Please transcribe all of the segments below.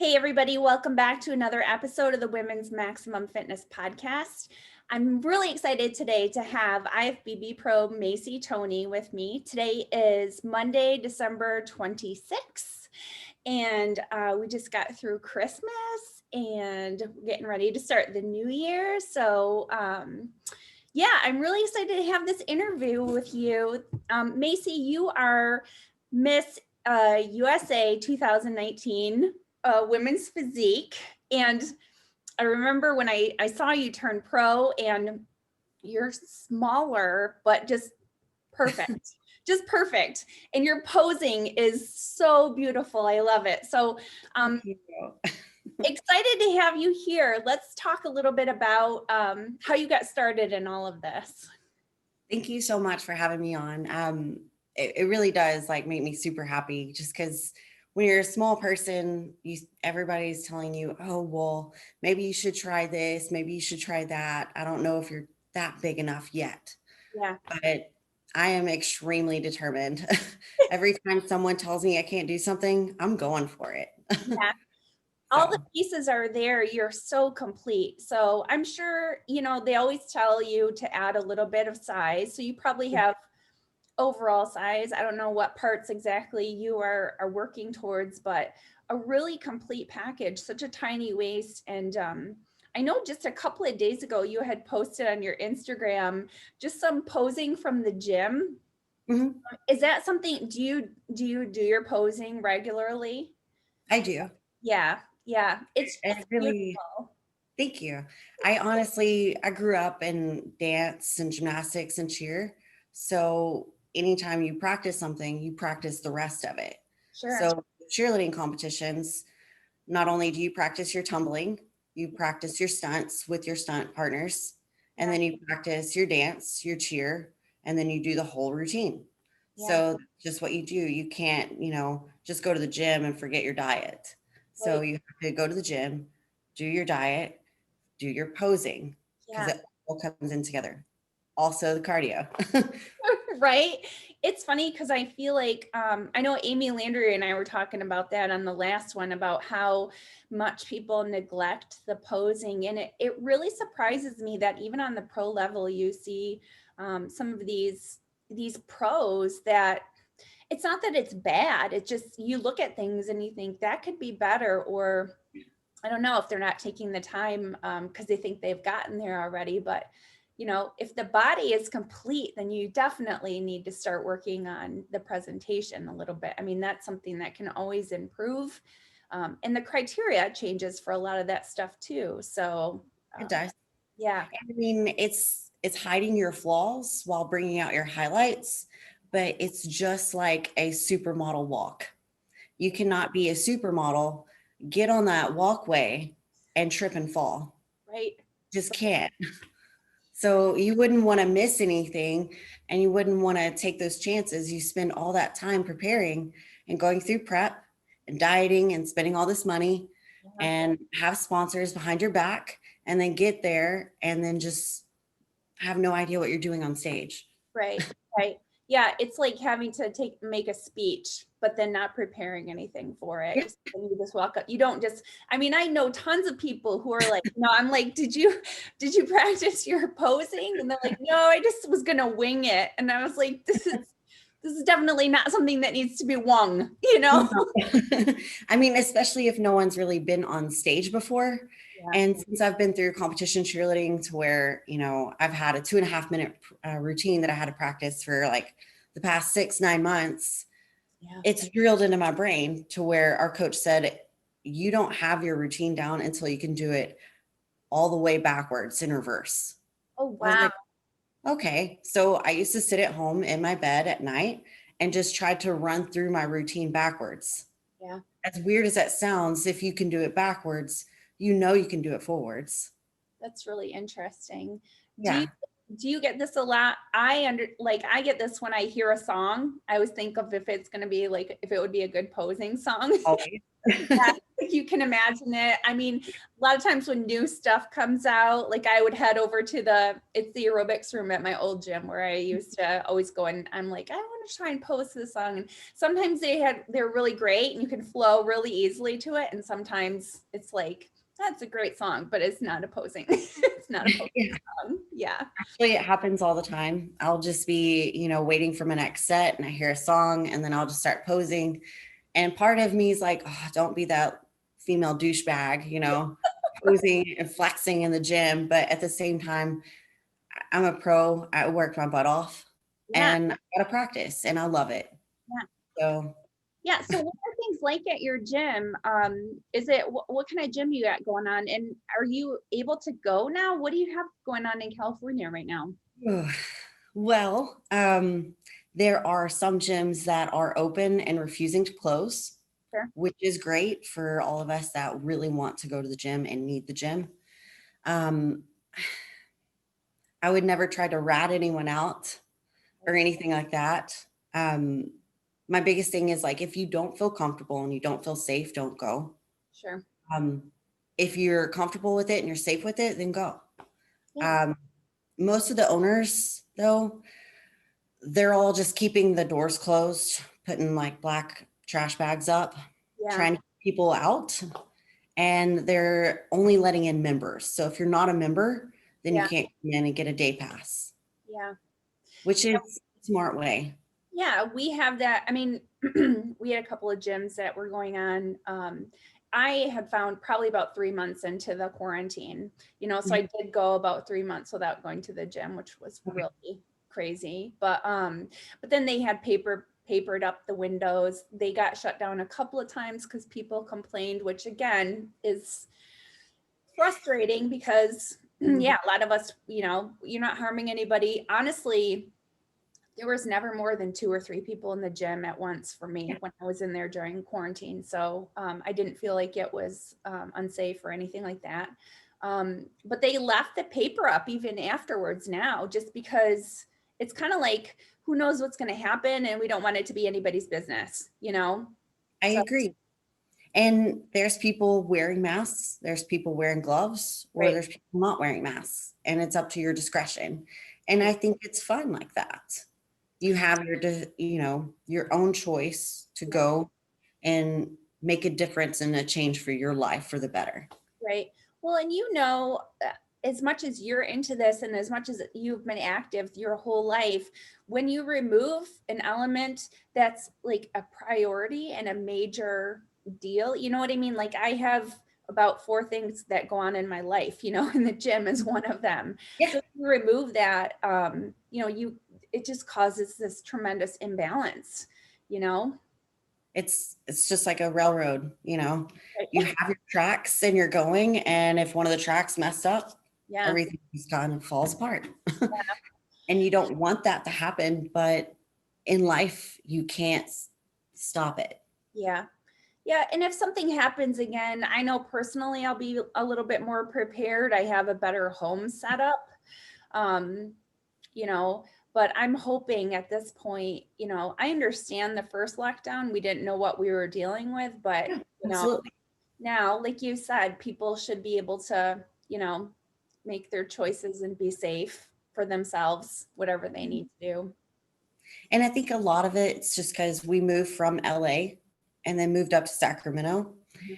Hey, everybody, welcome back to another episode of the Women's Maximum Fitness Podcast. I'm really excited today to have IFBB Pro Macey Toney with me. Today is Monday, December 26th, and we just got through Christmas and getting ready to start the new year. So, yeah, I'm really excited to have this interview with you. Macey, you are Miss USA 2019 women's physique. And I remember when I saw you turn pro and you're smaller, but just perfect, just perfect. And your posing is so beautiful. I love it. So Thank you. excited to have you here. Let's talk a little bit about how you got started in all of this. Thank you so much for having me on. It really does make me super happy just because when you're a small person, everybody's telling you, oh, well, maybe you should try this. Maybe you should try that. I don't know if you're that big enough yet, Yeah. but I am extremely determined. Every time someone tells me I can't do something, I'm going for it. Yeah. All the So pieces are there. You're so complete. So I'm sure, they always tell you to add a little bit of size. So you probably have overall size. I don't know what parts exactly you are working towards, but a really complete package, such a tiny waist. And I know just a couple of days ago, you had posted on your Instagram, just some posing from the gym. mhm, Is that something, do your posing regularly? I do. Yeah. Yeah. It's It just really beautiful. Thank you. I grew up in dance and gymnastics and cheer. So anytime you practice something, you practice the rest of it. Sure. So cheerleading competitions, not only do you practice your tumbling, you practice your stunts with your stunt partners, and Yeah. then you practice your dance, your cheer, and then you do the whole routine. Yeah. So just what you do, you can't, just go to the gym and forget your diet. So Right. you have to go to the gym, do your diet, do your posing because Yeah. it all comes in together. Also the cardio. Right. It's funny because I feel like I know Amy Landry and I were talking about that on the last one about how much people neglect the posing. And it really surprises me that even on the pro level, you see some of these pros that it's not that it's bad. It's just you look at things and you think that could be better, or I don't know if they're not taking the time because they think they've gotten there already. But, if the body is complete, then you definitely need to start working on the presentation a little bit. I mean, that's something that can always improve. And the criteria changes for a lot of that stuff too. So, It does. yeah, I mean, it's hiding your flaws while bringing out your highlights, but it's just like a supermodel walk. You cannot be a supermodel, get on that walkway and trip and fall. right. Just can't. So you wouldn't want to miss anything and you wouldn't want to take those chances. You spend all that time preparing and going through prep and dieting and spending all this money Yeah. and have sponsors behind your back and then get there and then just have no idea what you're doing on stage. Right, right. Yeah, it's like having to make a speech, but then not preparing anything for it. Yeah. And you just walk up. You don't just, I mean, I know tons of people who are like, no, I'm like, did you practice your posing? And they're like, no, I just was gonna wing it. And I was like, this is definitely not something that needs to be wung, you know? No. I mean, especially if no one's really been on stage before. Yeah, And since I've been through competition cheerleading to where, I've had a 2.5 minute routine that I had to practice for like the past 6, 9 months, yeah. it's drilled into my brain to where our coach said, you don't have your routine down until you can do it all the way backwards in reverse. Oh, I was wow. like, okay. So I used to sit at home in my bed at night and just tried to run through my routine backwards. Yeah. As weird as that sounds, if you can do it backwards, you can do it forwards. That's really interesting. Do you Yeah. do you get this a lot? I get this when I hear a song. I always think of if it's going to be like if it would be a good posing song. Always. Yeah. like you can imagine it. I mean, a lot of times when new stuff comes out, like I would head over to it's the aerobics room at my old gym where I used to always go, and I'm like, I want to try and post this song. And sometimes they're really great and you can flow really easily to it. And sometimes it's like, that's a great song, but it's not opposing. It's not a posing song. Yeah. Actually, it happens all the time. I'll just be, waiting for my next set and I hear a song and then I'll just start posing. And part of me is like, oh, don't be that female douchebag, posing and flexing in the gym. But at the same time, I'm a pro. I work my butt off Yeah. and I gotta practice and I love it. Yeah. So Yeah. So what are things like at your gym? Is it what kind of gym you got going on? And are you able to go now? What do you have going on in California right now? well, there are some gyms that are open and refusing to close, Sure. which is great for all of us that really want to go to the gym and need the gym. Um, I would never try to rat anyone out or anything like that. My biggest thing is like, if you don't feel comfortable and you don't feel safe, don't go. Sure. If you're comfortable with it and you're safe with it, then go. Yeah. Most of the owners, though, they're all just keeping the doors closed, putting like black trash bags up, Yeah. trying to keep people out. And they're only letting in members. So if you're not a member, then you can't come in and get a day pass. Yeah. Which is a smart way. Yeah, we have that. I mean, we had a couple of gyms that were going on. I had found probably about 3 months into the quarantine, so I did go about 3 months without going to the gym, which was really crazy. But then they had papered up the windows. They got shut down a couple of times because people complained, which again is frustrating because yeah, a lot of us, you're not harming anybody. Honestly, there was never more than 2 or 3 people in the gym at once for me when I was in there during quarantine. So I didn't feel like it was unsafe or anything like that. But they left the paper up even afterwards now, just because it's kind of like, who knows what's going to happen, and we don't want it to be anybody's business, I agree. And there's people wearing masks, there's people wearing gloves, or Right. there's people not wearing masks, and it's up to your discretion. And I think it's fun like that. You have your own choice to go and make a difference and a change for your life for the better. Right. Well, and as much as you're into this and as much as you've been active your whole life, when you remove an element that's like a priority and a major deal, you know what I mean? Like I have about 4 things that go on in my life, and the gym is one of them. Yeah. So if you remove that, it just causes this tremendous imbalance, It's just like a railroad, you have your tracks and you're going, and if one of the tracks messed up, Yeah. everything's done and falls apart. And you don't want that to happen, but in life you can't stop it. Yeah. Yeah. And if something happens again, I know personally I'll be a little bit more prepared. I have a better home setup. But I'm hoping at this point, I understand the first lockdown, we didn't know what we were dealing with, but Absolutely. now, like you said, people should be able to, make their choices and be safe for themselves, whatever they need to do. And I think a lot of it's just because we moved from LA and then moved up to Sacramento. Mm-hmm.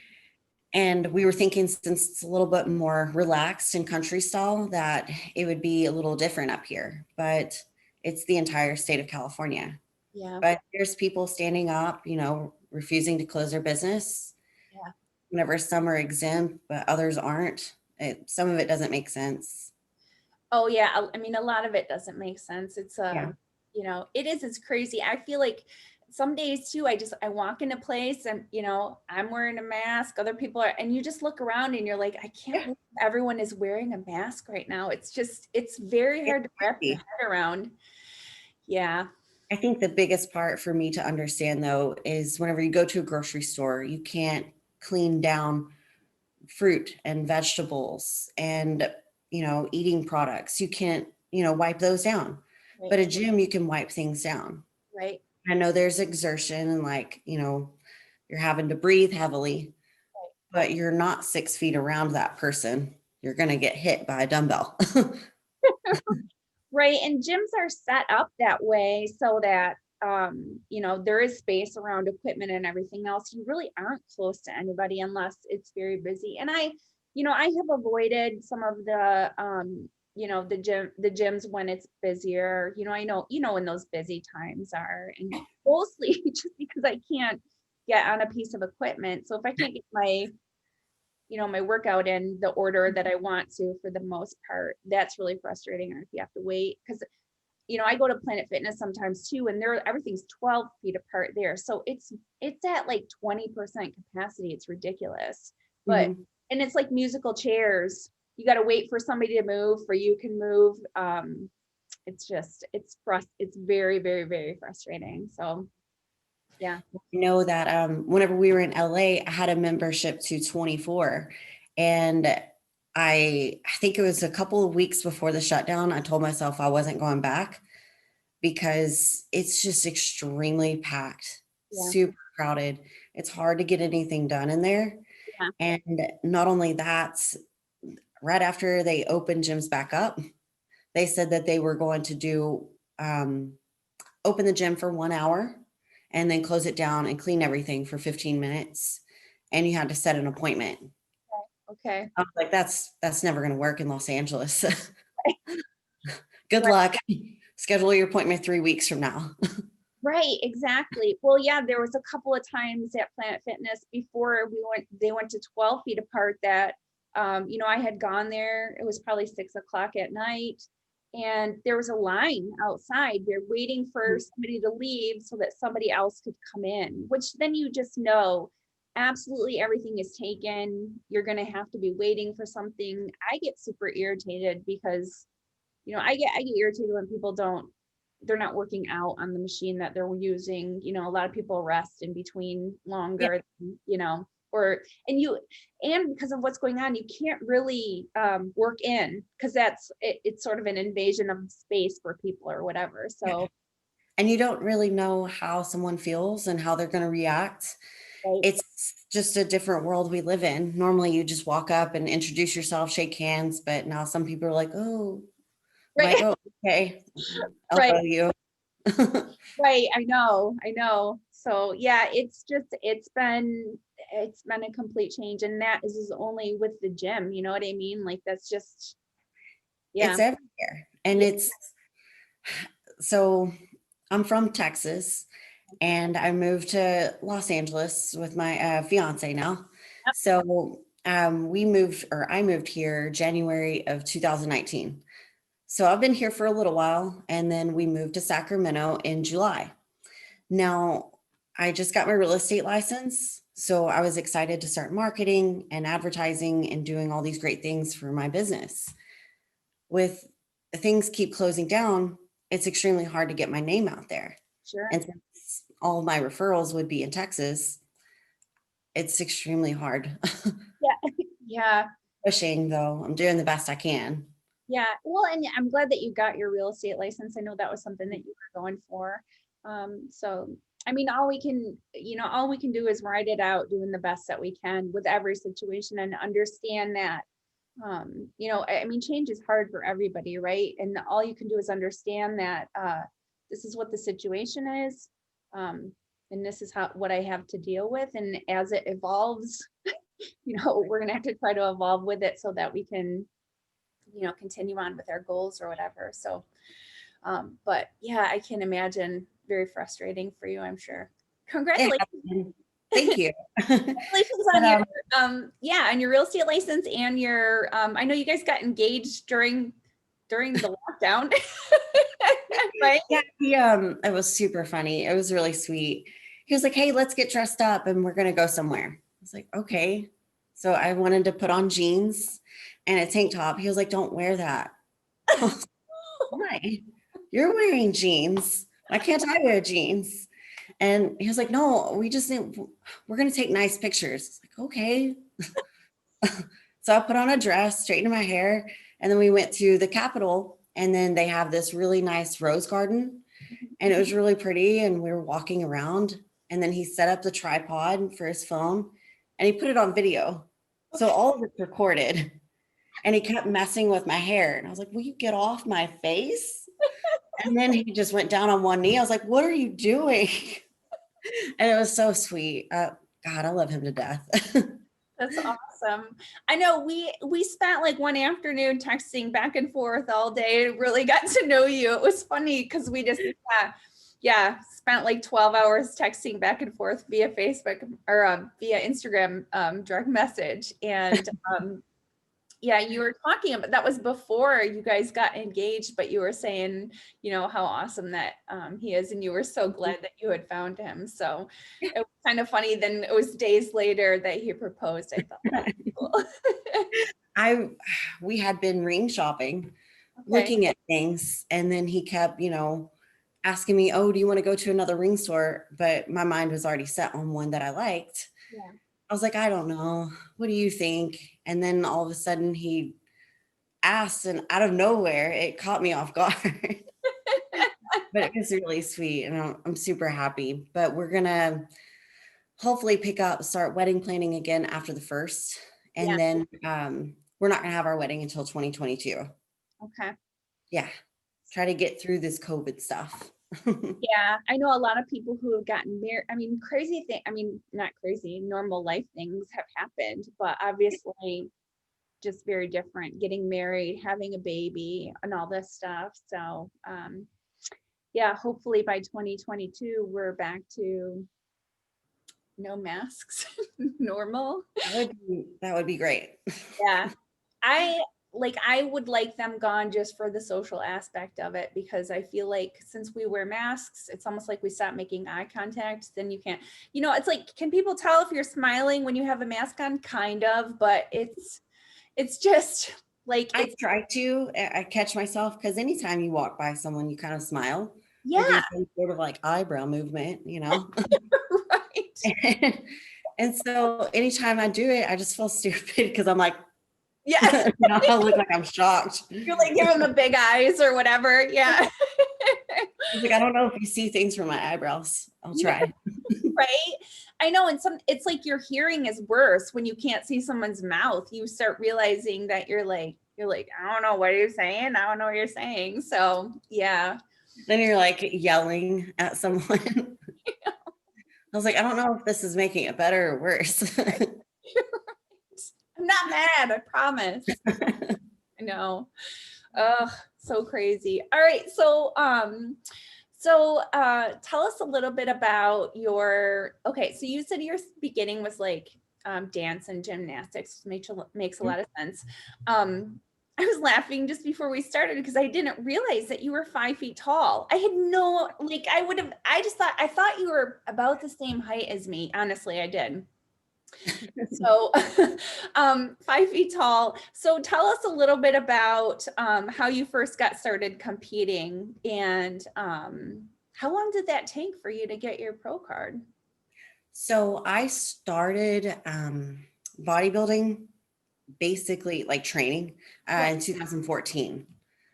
And we were thinking, since it's a little bit more relaxed and country style, that it would be a little different up here. But it's the entire state of California. Yeah. But there's people standing up, refusing to close their business. Yeah. Whenever some are exempt, but others aren't. Some of it doesn't make sense. Oh yeah. I mean, a lot of it doesn't make sense. It's it's crazy. I feel like some days too, I walk into place and, I'm wearing a mask, other people are, and you just look around and you're like, I can't believe everyone is wearing a mask right now. It's very hard to wrap your head around. Yeah. I think the biggest part for me to understand though, is whenever you go to a grocery store, you can't clean down fruit and vegetables and, eating products. You can't, wipe those down. Right. But a gym, you can wipe things down. Right. I know there's exertion and you're having to breathe heavily. but you're not 6 feet around that person. You're going to get hit by a dumbbell. Right. And gyms are set up that way so that, there is space around equipment and everything else. You really aren't close to anybody unless it's very busy. And I have avoided some of the gyms when it's busier. I know, when those busy times are, and mostly just because I can't get on a piece of equipment. So if I can't get my workout in the order that I want to, for the most part, that's really frustrating. Or if you have to wait, because I go to Planet Fitness sometimes too, and everything's 12 feet apart there. So it's at like 20% capacity. It's ridiculous. But Mhm. and it's like musical chairs. You got to wait for somebody to move for you can move. It's very, very, very frustrating. So yeah. I know that whenever we were in LA, I had a membership to 24. And I think it was a couple of weeks before the shutdown, I told myself I wasn't going back because it's just extremely packed, Yeah. super crowded. It's hard to get anything done in there. Yeah. And not only that, right after they opened gyms back up, they said that they were going to do open the gym for 1 hour and then close it down and clean everything for 15 minutes. And you had to set an appointment. Okay. I was like, that's never going to work in Los Angeles. Good Right. luck. Schedule your appointment 3 weeks from now. Right, exactly. Well, yeah, there was a couple of times at Planet Fitness before they went to 12 feet apart that, I had gone there. It was probably 6 o'clock at night, and there was a line outside. They're waiting for somebody to leave so that somebody else could come in, which then you just know absolutely everything is taken. You're going to have to be waiting for something. I get super irritated because, I get irritated when people they're not working out on the machine that they're using. A lot of people rest in between Yeah. longer, and because of what's going on, you can't really work in, because it's sort of an invasion of space for people or whatever. So And you don't really know how someone feels and how they're going to react. right, It's just a different world we live in. Normally you just walk up and introduce yourself, shake hands, but now some people are like, oh, I'm like, right, oh, okay. right, Elbow you. right. I know. So yeah, it's been a complete change, and that is only with the gym. You know what I mean? Like that's just, yeah. It's everywhere. And so I'm from Texas and I moved to Los Angeles with my fiance now. Yep. So I moved here January of 2019. So I've been here for a little while, and then we moved to Sacramento in July. Now, I just got my real estate license, so I was excited to start marketing and advertising and doing all these great things for my business. With things keep closing down, it's extremely hard to get my name out there. Sure. And since all of my referrals would be in Texas, it's extremely hard. Yeah. Yeah. Pushing though, I'm doing the best I can. Yeah. Well, and I'm glad that you got your real estate license. I know that was something that you were going for. So I mean, all we can do is ride it out, doing the best that we can with every situation, and understand that, I mean, change is hard for everybody, right? And all you can do is understand that this is what the situation is. And this is what I have to deal with. And as it evolves, we're going to have to try to evolve with it so that we can, continue on with our goals or whatever. So, but yeah, I can imagine, very frustrating for you, I'm sure. It Congratulations. happened. Thank you. Congratulations But, on your on your real estate license and your I know you guys got engaged during the lockdown. Right? yeah, it was super funny. It was really sweet. He was like, "Hey, let's get dressed up and we're gonna go somewhere." I was like, "Okay." So I wanted to put on jeans and a tank top. He was like, "Don't wear that." I was like, why? You're wearing jeans. Why can't I wear jeans? And he was like, "No, we're gonna take nice pictures." I was like, "Okay." So I put on a dress, straightened my hair, and then we went to the Capitol. And then they have this really nice rose garden, and it was really pretty. And we were walking around, and then he set up the tripod for his phone, and he put it on video. So all of it's recorded, and he kept messing with my hair. And I was like, will you get off my face? And then he just went down on one knee. I was like, what are you doing? And it was so sweet. God, I love him to death. That's awesome. I know we spent like one afternoon texting back and forth all day and really got to know you. It was funny because we just spent like 12 hours texting back and forth via Facebook or via Instagram direct message. And yeah, you were talking about that was before you guys got engaged, but you were saying, you know, how awesome that he is, and you were so glad that you had found him. So it was kind of funny. Then it was days later that he proposed. I thought that was cool. We had been ring shopping, Okay. looking at things, and then he kept, asking me, oh, do you want to go to another ring store? But my mind was already set on one that I liked. Yeah. I was like, I don't know. What do you think? And then all of a sudden he asked, and out of nowhere, it caught me off guard. But it was really sweet, and I'm super happy. But we're going to hopefully start wedding planning again after the 1st. And then we're not going to have our wedding until 2022. Okay. Yeah. Try to get through this COVID stuff. Yeah, I know a lot of people who have gotten married. I mean, not crazy, normal life things have happened, but obviously just very different, getting married, having a baby and all this stuff. So yeah, hopefully by 2022, we're back to no masks, normal. That would be great. Yeah. I would like them gone just for the social aspect of it, because I feel like since we wear masks, it's almost like we stop making eye contact. Then you can't, it's like, can people tell if you're smiling when you have a mask on? Kind of, but it's just like, I try to, I catch myself, because anytime you walk by someone, you kind of smile. yeah. Or do some sort of like eyebrow movement, Right. And so anytime I do it, I just feel stupid because I'm like, yeah, I look like I'm shocked. you like give them the big eyes or whatever. Yeah. Like, I don't know if you see things from my eyebrows. I'll try. Right. I know. And it's like your hearing is worse when you can't see someone's mouth. You start realizing that you're like, I don't know what you're saying. I don't know what you're saying. So yeah. Then you're like yelling at someone. I was like, I don't know if this is making it better or worse. I'm not mad, I promise. I know. Ugh, so crazy. All right. So tell us a little bit about so you said your beginning was like dance and gymnastics, makes a lot of sense. I was laughing just before we started because I didn't realize that you were 5 feet tall. I had I thought you were about the same height as me. Honestly, I did. So 5 feet tall. So tell us a little bit about how you first got started competing, and how long did that take for you to get your pro card? So I started bodybuilding, basically like training in 2014.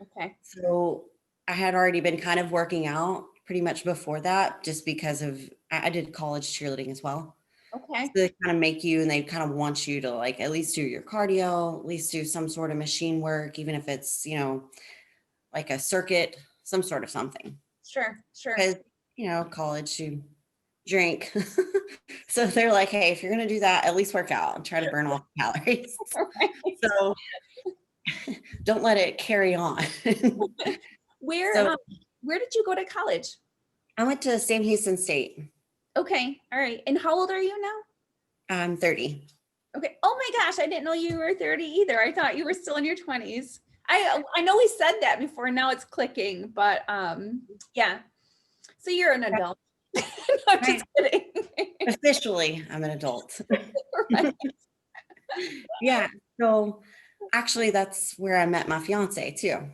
Okay. So I had already been kind of working out pretty much before that, just because I did college cheerleading as well. Okay. So they kind of make you, and they kind of want you to like at least do your cardio, at least do some sort of machine work, even if it's, like a circuit, some sort of something. Sure. Because, college, you drink. So they're like, hey, if you're going to do that, at least work out and try to burn off calories. Right. So don't let it carry on. Where did you go to college? I went to Sam Houston State. Okay. All right. And how old are you now? I'm 30. Okay. Oh my gosh. I didn't know you were 30 either. I thought you were still in your 20s. I know we said that before. Now it's clicking, but yeah. So you're an adult. No, I'm just kidding. Officially, I'm an adult. Right. Yeah. So actually, that's where I met my fiance too.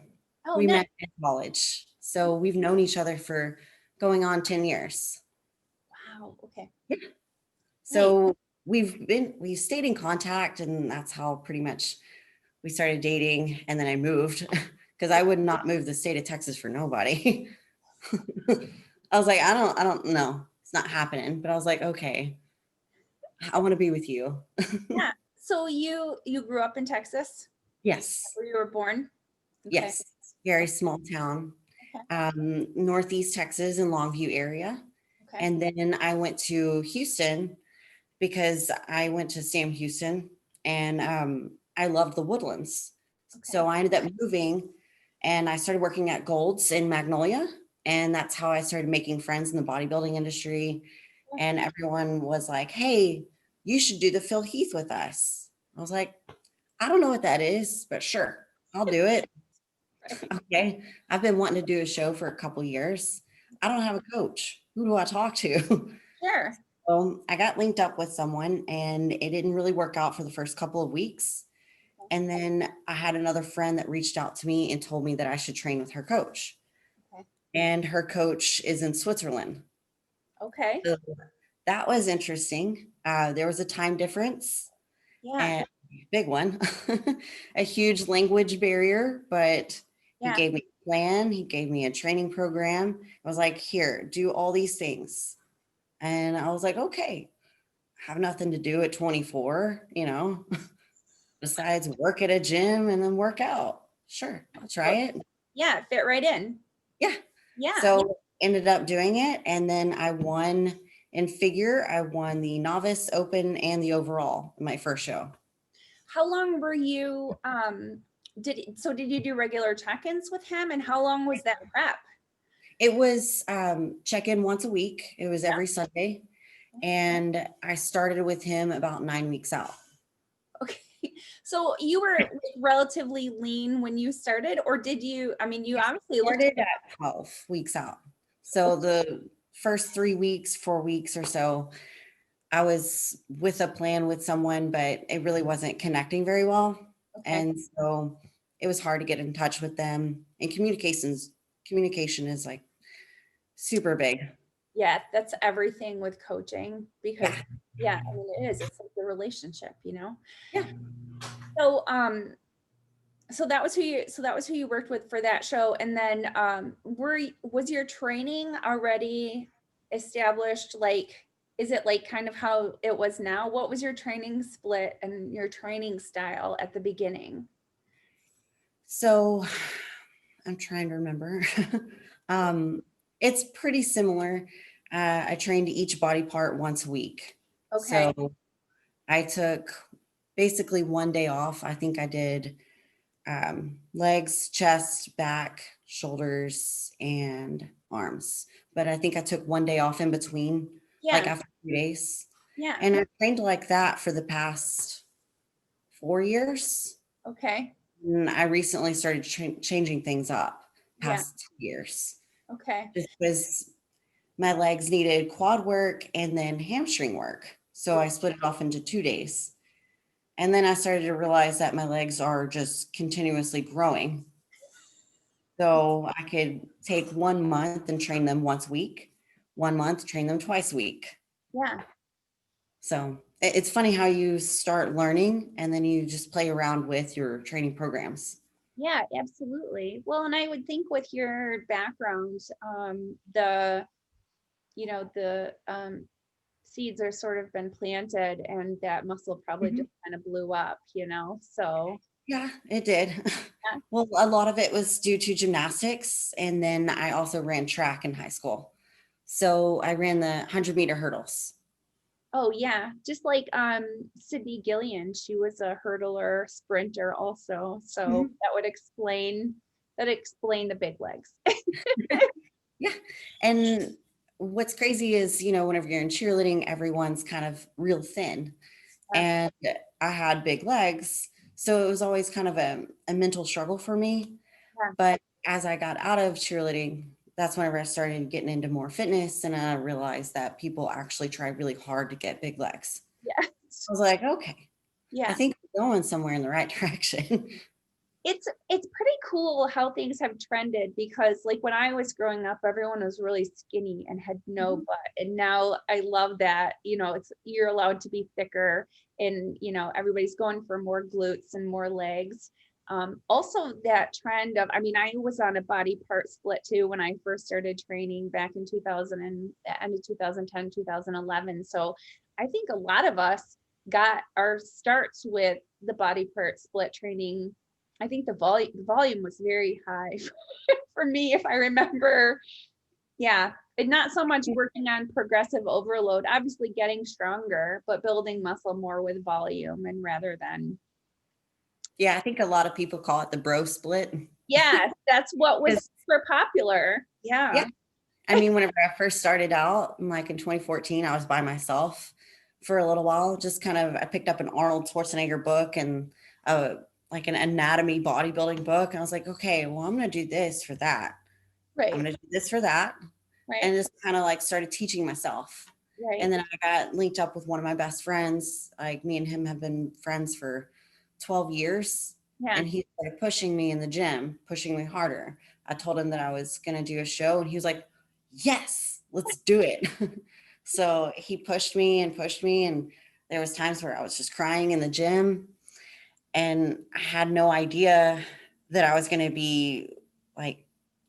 Oh, We nice. met in college. So we've known each other for going on 10 years. Wow. Okay. Yeah. So we've stayed in contact, and that's how pretty much we started dating. And then I moved because I would not move the state of Texas for nobody. I was like, I don't know. It's not happening. But I was like, okay. I want to be with you. Yeah. So you grew up in Texas, Yes. where you were born? Okay. Yes. Very small town, Okay. Northeast Texas in Longview area. Okay. And then I went to Houston because I went to Sam Houston and I loved the Woodlands. Okay. So I ended up moving and I started working at Gold's in Magnolia. And that's how I started making friends in the bodybuilding industry. And everyone was like, hey, you should do the Phil Heath with us. I was like, I don't know what that is, but sure, I'll do it. Right. Okay. I've been wanting to do a show for a couple years. I don't have a coach. Who do I talk to? Sure. I got linked up with someone and it didn't really work out for the first couple of weeks. And then I had another friend that reached out to me and told me that I should train with her coach. Okay. And her coach is in Switzerland. Okay. So that was interesting. There was a time difference Yeah. and big one, a huge language barrier, but he Yeah. gave me a plan. He gave me a training program. I was like, here, do all these things. And I was like, okay, have nothing to do at 24, besides work at a gym and then work out. Sure, I'll try it. Yeah. Fit right in. Yeah. Yeah. So ended up doing it. And then I won in figure. I won the novice open and the overall in my first show. How long were you, did you do regular check-ins with him, and how long was that prep? It was check-in once a week. It was every Sunday. And I started with him about 9 weeks out. Okay. So you were relatively lean when you started, or did you, I mean, you obviously looked. Started at 12 weeks out. So the first 3 weeks, 4 weeks or so, I was with a plan with someone, but it really wasn't connecting very well. Okay. And so it was hard to get in touch with them. And communication is like super big. Yeah, that's everything with coaching, because yeah, I mean, it is, it's like the relationship, Yeah. So, so that was who you worked with for that show. And then, was your training already established? Like, is it like kind of how it was now? What was your training split and your training style at the beginning? So I'm trying to remember. It's pretty similar. I trained each body part once a week. Okay. So I took basically one day off. I think I did legs, chest, back, shoulders, and arms. But I think I took one day off in between, like Yeah. after 2 days. Yeah. And I trained like that for the past 4 years. Okay. And I recently started changing things up Yeah. past 2 years, Okay. just because my legs needed quad work and then hamstring work. So I split it off into 2 days. And then I started to realize that my legs are just continuously growing. So I could take 1 month and train them once a week, 1 month, train them twice a week. Yeah. So it's funny how you start learning and then you just play around with your training programs. Yeah, absolutely. Well, and I would think with your background, the seeds are sort of been planted, and that muscle probably just kind of blew up, so. Yeah, it did. Yeah. Well, a lot of it was due to gymnastics. And then I also ran track in high school. So I ran the 100-meter hurdles. Oh yeah, just like Sydney Gillian, she was a hurdler, sprinter also, so that explain the big legs. Yeah. And what's crazy is, whenever you're in cheerleading, everyone's kind of real thin. And I had big legs. So it was always kind of a mental struggle for me. Yeah. But as I got out of cheerleading, that's whenever I started getting into more fitness. And I realized that people actually try really hard to get big legs. Yeah. I was like, okay, I Yeah. think we're going somewhere in the right direction. It's pretty cool how things have trended, because like when I was growing up, everyone was really skinny and had no butt. And now I love that, you're allowed to be thicker, and everybody's going for more glutes and more legs. Also that trend of, I mean, I was on a body part split too when I first started training back in 2000 and end of 2010, 2011. So I think a lot of us got our starts with the body part split training. I think the volume was very high for me, if I remember. Yeah, and not so much working on progressive overload, obviously getting stronger, but building muscle more with volume and rather than. Yeah, I think a lot of people call it the bro split. Yes, that's what was super popular. Yeah. I mean, whenever I first started out, like in 2014, I was by myself for a little while. Just kind of, I picked up an Arnold Schwarzenegger book and like an anatomy bodybuilding book. And I was like, okay, well, I'm going to do this for that. I'm Right. going to do this for that. Right. And just kind of like started teaching myself. Right. And then I got linked up with one of my best friends. Like me and him have been friends for 12 years. Yeah. And he started pushing me in the gym, pushing me harder. I told him that I was going to do a show and he was like, yes, let's do it. So he pushed me and pushed me. And there was times where I was just crying in the gym and I had no idea that I was going to be like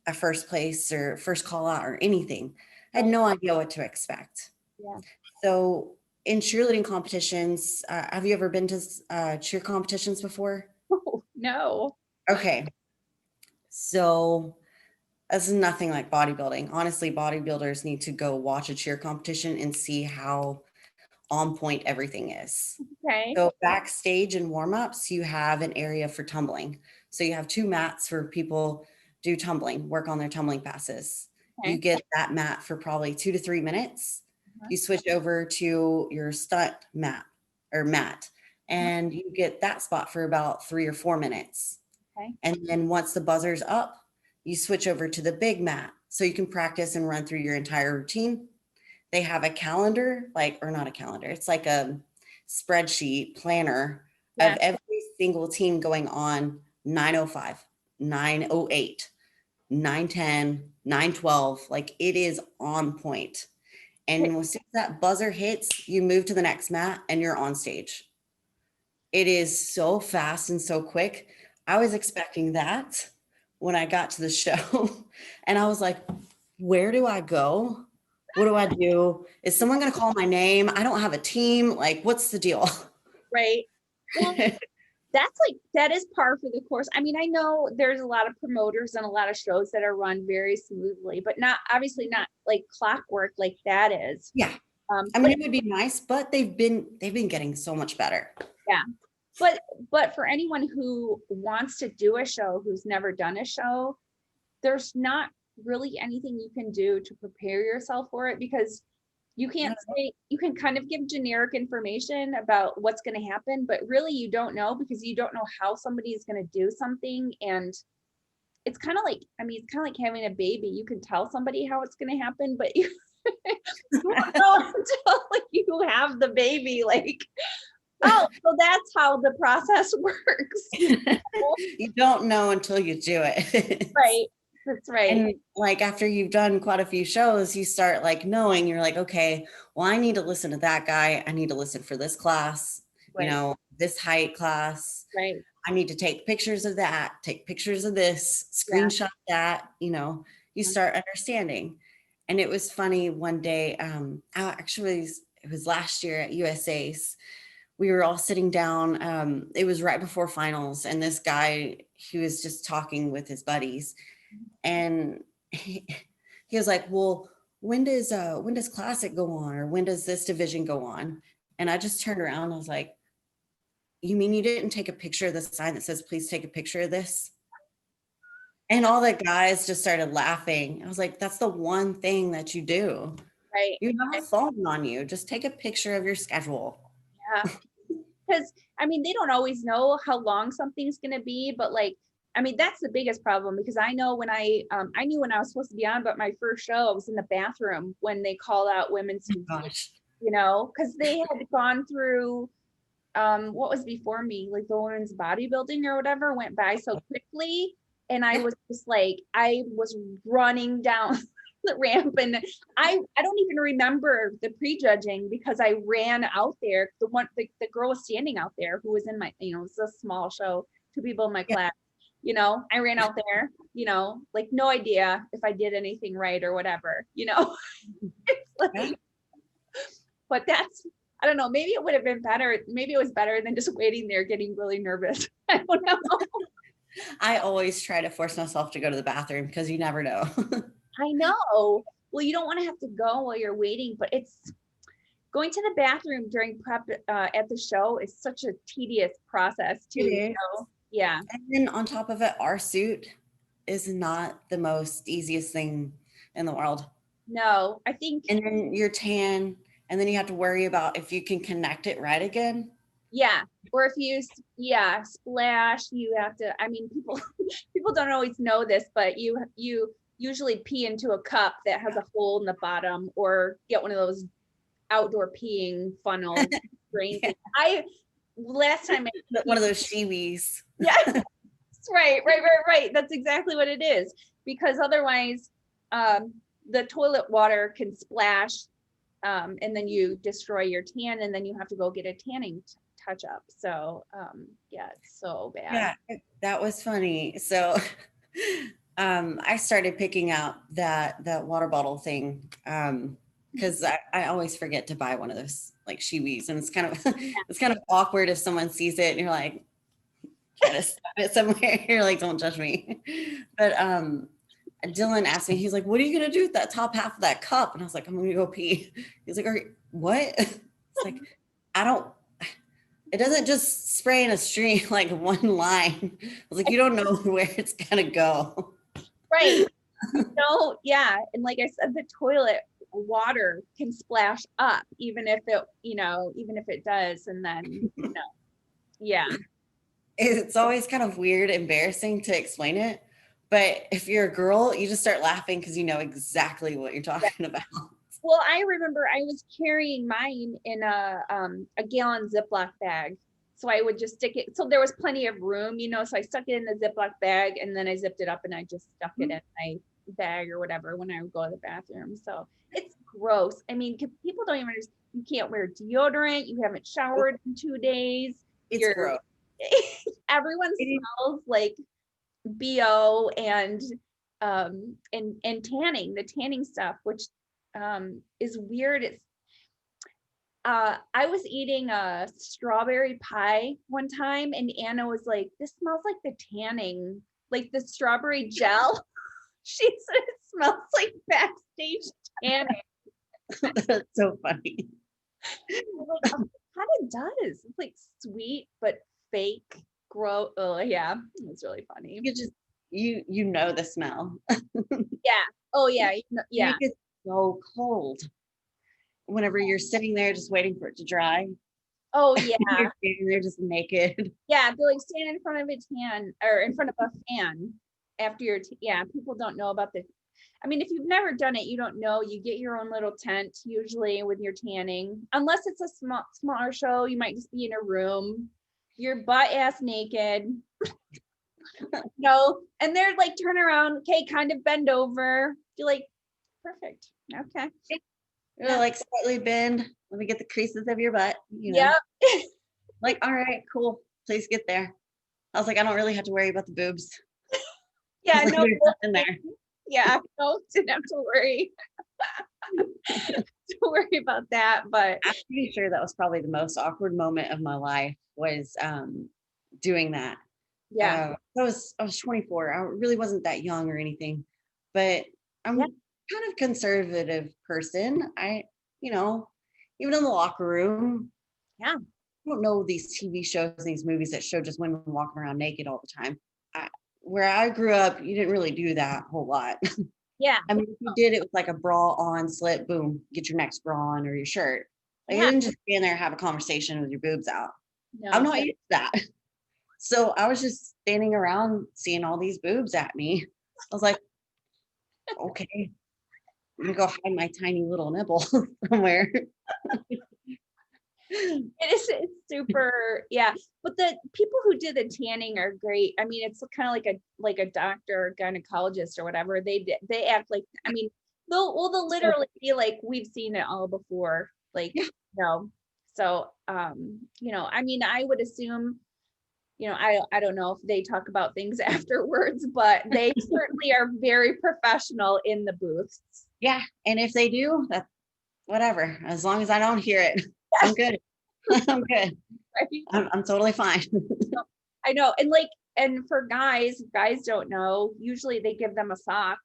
a first place or first call out or anything. I had no idea what to expect. Yeah. So in cheerleading competitions, have you ever been to cheer competitions before? Oh, no. Okay. So this is nothing like bodybuilding. Honestly, bodybuilders need to go watch a cheer competition and see how on point everything is. Okay. So backstage and warm-ups, you have an area for tumbling. So you have 2 mats for people do tumbling, work on their tumbling passes. Okay. You get that mat for probably 2 to 3 minutes. You switch over to your stunt mat, and you get that spot for about 3 or 4 minutes. Okay. And then once the buzzer's up, you switch over to the big mat so you can practice and run through your entire routine. They have a calendar, or not a calendar, it's like a spreadsheet planner of every single team going on 9:05, 9:08, 9:10, 9:12. Like it is on point. And as soon as that buzzer hits, you move to the next mat and you're on stage. It is so fast and so quick. I was expecting that when I got to the show and I was like, where do I go? What do I do? Is someone going to call my name? I don't have a team. Like, what's the deal? Right. Well, that is par for the course. I mean, I know there's a lot of promoters and a lot of shows that are run very smoothly, but obviously not like clockwork like that is. Yeah. I mean, it would be nice, but they've been getting so much better. Yeah. But for anyone who wants to do a show, who's never done a show, there's not really anything you can do to prepare yourself for it, because you can't say, you can kind of give generic information about what's going to happen, but really you don't know, because you don't know how somebody is going to do something. And it's kind of like, it's kind of like having a baby. You can tell somebody how it's going to happen, but you don't know until you have the baby. Like, oh, so that's how the process works. You don't know until you do it. Right. That's right. And after you've done quite a few shows, you start knowing, you're like, okay, well, I need to listen to that guy. I need to listen for this class, Right. this height class. Right. I need to take pictures of that, take pictures of this, screenshot that, you start understanding. And it was funny one day, it was last year at USA's. We were all sitting down. It was right before finals. And this guy, he was just talking with his buddies. And he was like, well, when does classic go on? Or when does this division go on? And I just turned around. I was like, you mean you didn't take a picture of the sign that says, please take a picture of this? And all the guys just started laughing. I was like, that's the one thing that you do. Right. You have a phone on you. Just take a picture of your schedule. Yeah. Because they don't always know how long something's going to be, but that's the biggest problem, because I know when I knew when I was supposed to be on, but my first show, I was in the bathroom when they called out women's, because they had gone through what was before me, like the women's bodybuilding or whatever went by so quickly. And I was just I was running down the ramp, and I don't even remember the prejudging, because I ran out there. The girl was standing out there who was in my, it was a small show, 2 people in my class. I ran out there, no idea if I did anything right or whatever, it's but I don't know, maybe it would have been better. Maybe it was better than just waiting there getting really nervous. I don't know. I always try to force myself to go to the bathroom because you never know. I know. Well, you don't want to have to go while you're waiting, but it's going to the bathroom during prep at the show is such a tedious process too. It is. So, yeah. And then on top of it, our suit is not the most easiest thing in the world. No, I think. And then you're tan, and then you have to worry about if you can connect it right again. Yeah. Or if you, splash, you have to, I mean, people don't always know this, but you usually pee into a cup that has a hole in the bottom, or get one of those outdoor peeing funnel drain things. Last time One of those shiwis. Yeah. Right. That's exactly what it is. Because otherwise, the toilet water can splash, and then you destroy your tan, and then you have to go get a tanning touch up. So, yeah, it's so bad. Yeah, that was funny. So, I started picking out that water bottle thing, because I always forget to buy one of those like shiwis, and it's kind of awkward if someone sees it and you're like, try to stop it somewhere. You're like, don't judge me. But Dylan asked me, he's like, what are you gonna do with that top half of that cup? And I was like, I'm gonna go pee. He's like, what? It's like, it doesn't just spray in a stream like one line. I was like, you don't know where it's gonna go. Right. No, yeah. And like I said, the toilet water can splash up, even if it does. And then, yeah. It's always kind of weird, embarrassing to explain it. But if you're a girl, you just start laughing because you know exactly what you're talking about. Well, I remember I was carrying mine in a gallon Ziploc bag. So I would just stick it. So there was plenty of room, so I stuck it in the Ziploc bag, and then I zipped it up and I just stuck it in my bag or whatever when I would go to the bathroom. So it's gross. I mean, people don't even understand. You can't wear deodorant. You haven't showered in 2 days. It's gross. Everyone smells like BO and tanning, the tanning stuff, which is weird. It's I was eating a strawberry pie one time, and Anna was like, this smells like the tanning, like the strawberry gel. She said it smells like backstage tanning. That's so funny. Like, kind of does. It's like sweet but fake. Gross. Oh yeah, it's really funny. You just you know the smell. Yeah. Oh yeah. Yeah. It gets so cold whenever you're sitting there just waiting for it to dry. Oh yeah. You're standing there just naked. Yeah, they're like standing in front of a fan after your people don't know about this. I mean, if you've never done it, you don't know. You get your own little tent usually with your tanning, unless it's a smaller show. You might just be in a room, you're butt ass naked. And they're like, turn around, okay, kind of bend over. You're like, perfect, okay. You're like, slightly bend. Let me get the creases of your butt. Yeah. Like, all right, cool. Please get there. I was like, I don't really have to worry about the boobs. Yeah, no. In there. Yeah, no, didn't have to worry. To worry about that, but I'm pretty sure that was probably the most awkward moment of my life was doing that. Yeah. I was 24. I really wasn't that young or anything, but I'm kind of conservative person. Even in the locker room. Yeah. I don't know these TV shows, these movies that show just women walking around naked all the time. Where I grew up, you didn't really do that a whole lot. Yeah. I mean, if you did, it was like a bra on, slip, boom, get your next bra on or your shirt. Like, you didn't just stand there and have a conversation with your boobs out. No. I'm not used to that. So I was just standing around seeing all these boobs at me. I was like, okay, I'm gonna go hide my tiny little nipple somewhere. It's super, yeah. But the people who do the tanning are great. I mean, it's kind of like a doctor or gynecologist or whatever. They act like, I mean, they'll literally be like, we've seen it all before. Like, So, I mean, I would assume, I don't know if they talk about things afterwards, but they certainly are very professional in the booths. Yeah. And if they do, that's whatever, as long as I don't hear it. I'm good. I'm good. Right? I'm totally fine. I know. And like, and for guys don't know, usually they give them a sock.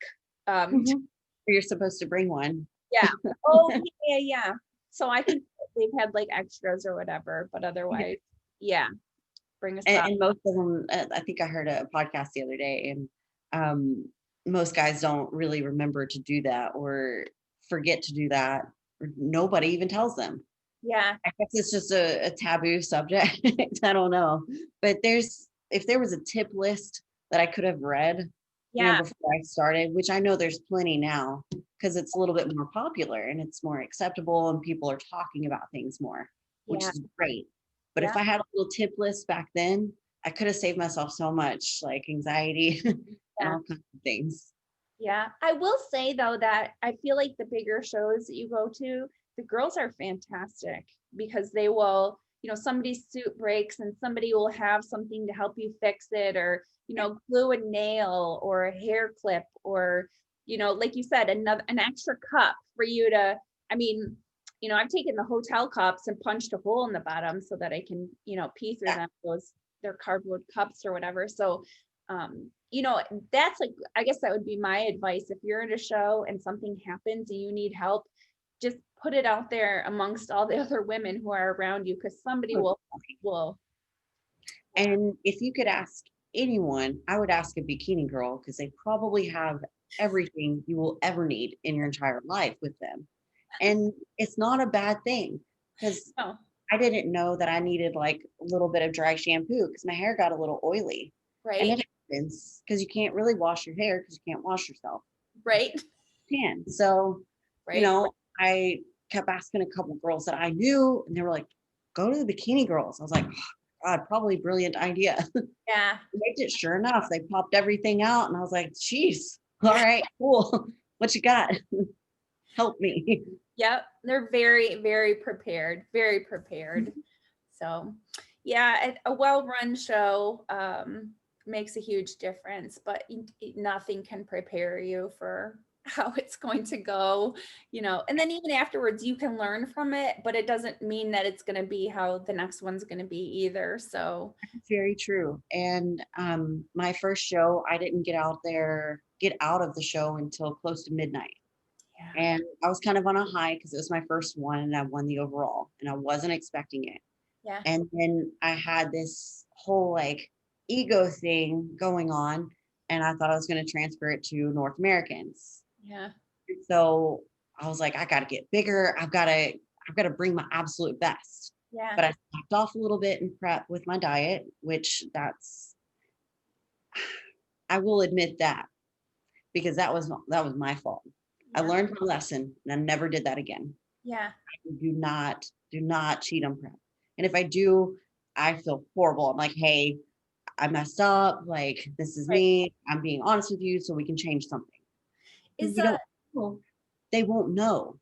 Mhm. You're supposed to bring one. Yeah. Oh, yeah. So I think they've had like extras or whatever, but otherwise, yeah, bring a sock. And most of them, I think I heard a podcast the other day, and most guys don't really remember to do that or forget to do that. Or nobody even tells them. Yeah. I guess it's just a taboo subject. I don't know. But if there was a tip list that I could have read, Yeah. before I started, which I know there's plenty now because it's a little bit more popular and it's more acceptable and people are talking about things more, which Yeah. is great. But if Yeah. I had a little tip list back then, I could have saved myself so much like anxiety and Yeah. all kinds of things. Yeah. I will say though that I feel like the bigger shows that you go to, the girls are fantastic because they will, somebody's suit breaks and somebody will have something to help you fix it, or, glue a nail or a hair clip, or, like you said, an extra cup for you to, I mean, I've taken the hotel cups and punched a hole in the bottom so that I can, pee through them. They're cardboard cups or whatever. So, you know, that's like, I guess that would be my advice. If you're in a show and something happens and you need help, just put it out there amongst all the other women who are around you, because somebody will. And if you could ask anyone, I would ask a bikini girl because they probably have everything you will ever need in your entire life with them. And it's not a bad thing because Oh, I didn't know that I needed like a little bit of dry shampoo because my hair got a little oily. And right, it happens because you can't really wash your hair because you can't wash yourself. right, You can. So, right. I kept asking a couple girls that I knew, and they were like, go to the bikini girls. I was like, oh, God, probably brilliant idea. Yeah, They did, sure enough, they popped everything out, and I was like, geez, all right, cool. What you got? Help me. yep. They're very, very prepared, very prepared. So, yeah, a well-run show makes a huge difference, but nothing can prepare you for how it's going to go, and then even afterwards you can learn from it, but it doesn't mean that it's going to be how the next one's going to be either. So, Very true. And my first show, I didn't get out of the show until close to midnight. yeah, And I was kind of on a high because it was my first one and I won the overall and I wasn't expecting it. yeah, And then I had this whole like ego thing going on and I thought I was going to transfer it to North Americans. yeah, So I was like, I got to get bigger. I've got to bring my absolute best. yeah, But I slacked off a little bit in prep with my diet, which I will admit that because that was my fault. I yeah, learned my lesson and I never did that again. yeah, Do not cheat on prep. And if I do, I feel horrible. I'm like, hey, I messed up. Like, this is right. me. I'm being honest with you so we can change something. If Is you don't know, they won't know.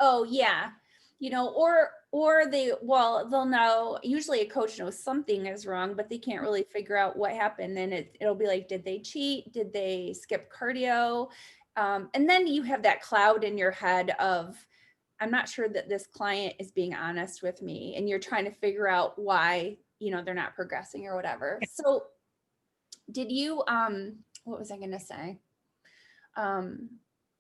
Oh yeah, or they'll know. Usually a coach knows something is wrong, but they can't really figure out what happened. And it'll be like, did they cheat? Did they skip cardio? And then you have that cloud in your head of, I'm not sure that this client is being honest with me, and you're trying to figure out why they're not progressing or whatever. So did you what was I going to say? um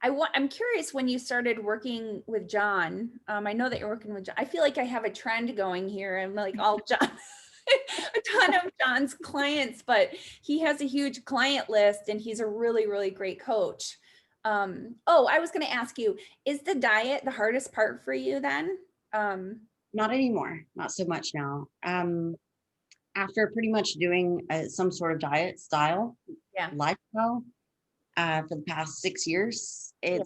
I'm curious, when you started working with John. I know that you're working with John. I feel like I have a trend going here. I'm like all John, a ton of John's clients, but he has a huge client list and he's a really, really great coach. Oh, I was going to ask you, is the diet the hardest part for you then? Not anymore. Not so much now. After pretty much doing some sort of diet style, Yeah. lifestyle for the past 6 years, Yeah.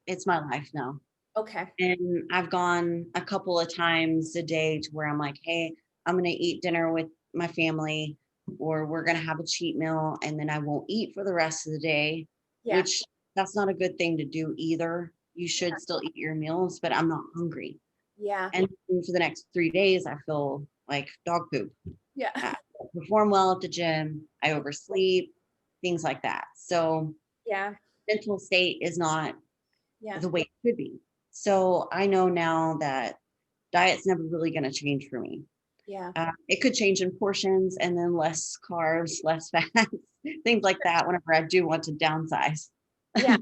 it's my life now. Okay. And I've gone a couple of times a day to where I'm like, hey, I'm going to eat dinner with my family, or we're going to have a cheat meal, and then I won't eat for the rest of the day, Yeah. which that's not a good thing to do either. You should still eat your meals, but I'm not hungry. Yeah. And for the next 3 days, I feel like dog poop. Yeah. I don't perform well at the gym. I oversleep, things like that. So Yeah. mental state is not Yeah. the way it could be. So I know now that diet's never really going to change for me. Yeah. It could change in portions and then less carbs, less fats, things like that whenever I do want to downsize. Yeah.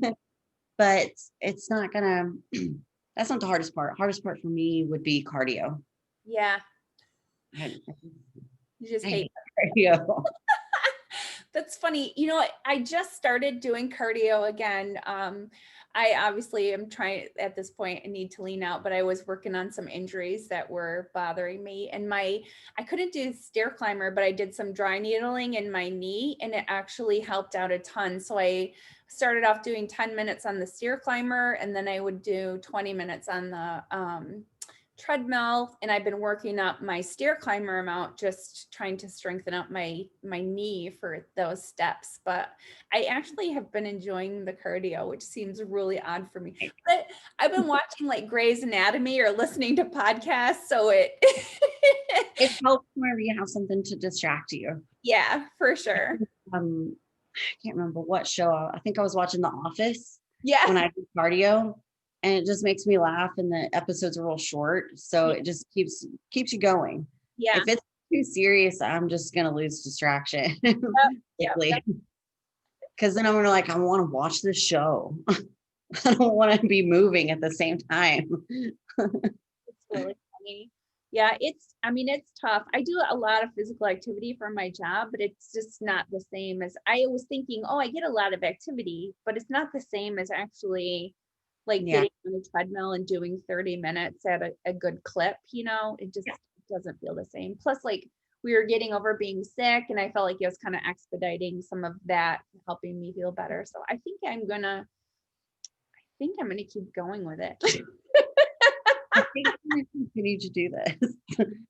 But it's not gonna, that's not the hardest part. Hardest part for me would be cardio. Yeah. I, You just I hate hate cardio. That's funny. You know, I just started doing cardio again. I obviously am trying at this point, I need to lean out, but I was working on some injuries that were bothering me. And I couldn't do stair climber, but I did some dry needling in my knee and it actually helped out a ton. So I started off doing 10 minutes on the stair climber and then I would do 20 minutes on the treadmill, and I've been working up my stair climber amount, just trying to strengthen up my knee for those steps. But I actually have been enjoying the cardio, which seems really odd for me. But I've been watching like Grey's Anatomy or listening to podcasts, so it It helps whenever you have something to distract you. yeah, for sure. I can't remember what show. I think I was watching The Office Yeah. when I do cardio, and it just makes me laugh. And the episodes are real short, so it just keeps you going. Yeah. If it's too serious, I'm just gonna lose distraction quickly. Because then I'm gonna I want to watch this show. I don't want to be moving at the same time. It's really funny. Yeah, I mean, it's tough. I do a lot of physical activity for my job, but it's just not the same as I was thinking, oh, I get a lot of activity, but it's not the same as actually like getting on a treadmill and doing 30 minutes at a good clip, it just doesn't feel the same. Plus, like we were getting over being sick and I felt like it was kind of expediting some of that, helping me feel better. So I think I'm gonna keep going with it. I think I'm going to continue to do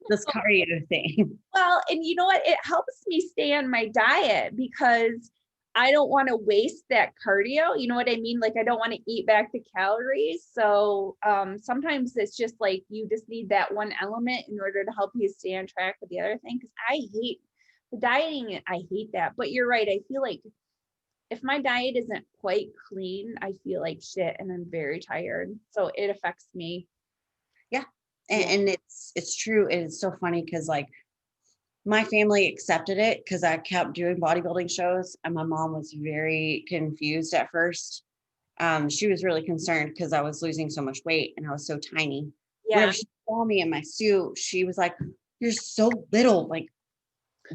this cardio thing. Well, and you know what? It helps me stay on my diet because I don't want to waste that cardio. You know what I mean? Like I don't want to eat back the calories. So sometimes it's just like you just need that one element in order to help you stay on track with the other thing. Because I hate the dieting. I hate that. But you're right. I feel like if my diet isn't quite clean, I feel like shit and I'm very tired. So it affects me. Yeah. And it's true. And it's so funny because my family accepted it because I kept doing bodybuilding shows and my mom was very confused at first. She was really concerned because I was losing so much weight and I was so tiny. Yeah. Whenever she saw me in my suit, she was like, "You're so little. Like,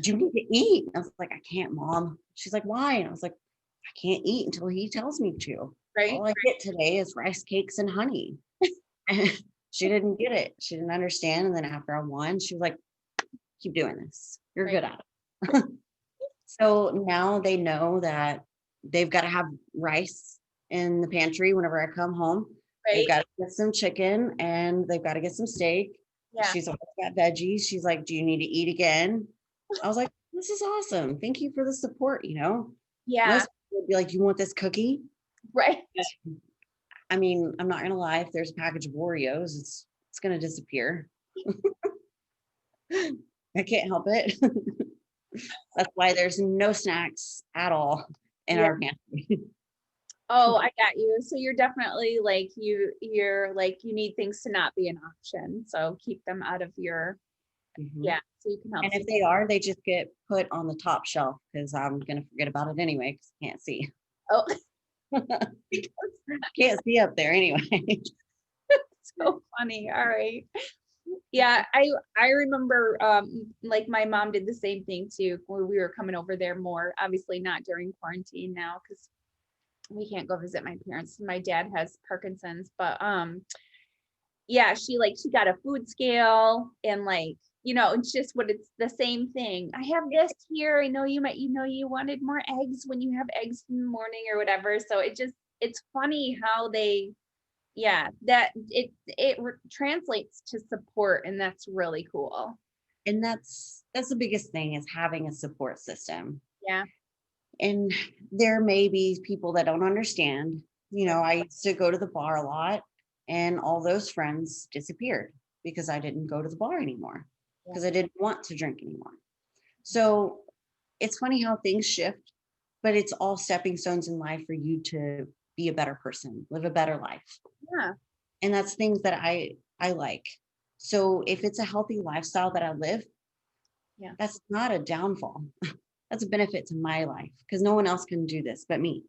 do you need to eat?" I was like, "I can't, Mom." She's like, "Why?" And I was like, "I can't eat until he tells me to. Right. All I get today is rice cakes and honey." And she didn't get it. She didn't understand. And then after I won, she was like, "Keep doing this. You're good at it." So now they know that they've got to have rice in the pantry whenever I come home. Right. They've got to get some chicken and they've got to get some steak. Yeah. She's always got veggies. She's like, "Do you need to eat again?" I was like, "This is awesome. Thank you for the support." Yeah. Most people would be like, "Do you want this cookie?" Right. I mean, I'm not gonna lie, if there's a package of Oreos, it's gonna disappear. I can't help it. That's why there's no snacks at all in our pantry. Oh, I got you. So you're definitely like you're like you need things to not be an option. So keep them out of your so you can help. And if they are, they just get put on the top shelf because I'm gonna forget about it anyway because I can't see. Oh. Can't see up there anyway. So funny. All right. Yeah, I remember like my mom did the same thing too when we were coming over there more, obviously not during quarantine now because we can't go visit my parents. My dad has Parkinson's, but yeah, she got a food scale and it's just it's the same thing. I have this here. I know you wanted more eggs when you have eggs in the morning or whatever. So it's funny how that it translates to support, and that's really cool. And that's the biggest thing is having a support system. Yeah. And there may be people that don't understand. I used to go to the bar a lot and all those friends disappeared because I didn't go to the bar anymore because I didn't want to drink anymore. So it's funny how things shift, but it's all stepping stones in life for you to be a better person, live a better life. Yeah. And that's things that I like. So if it's a healthy lifestyle that I live, Yeah. that's not a downfall. That's a benefit to my life because no one else can do this but me.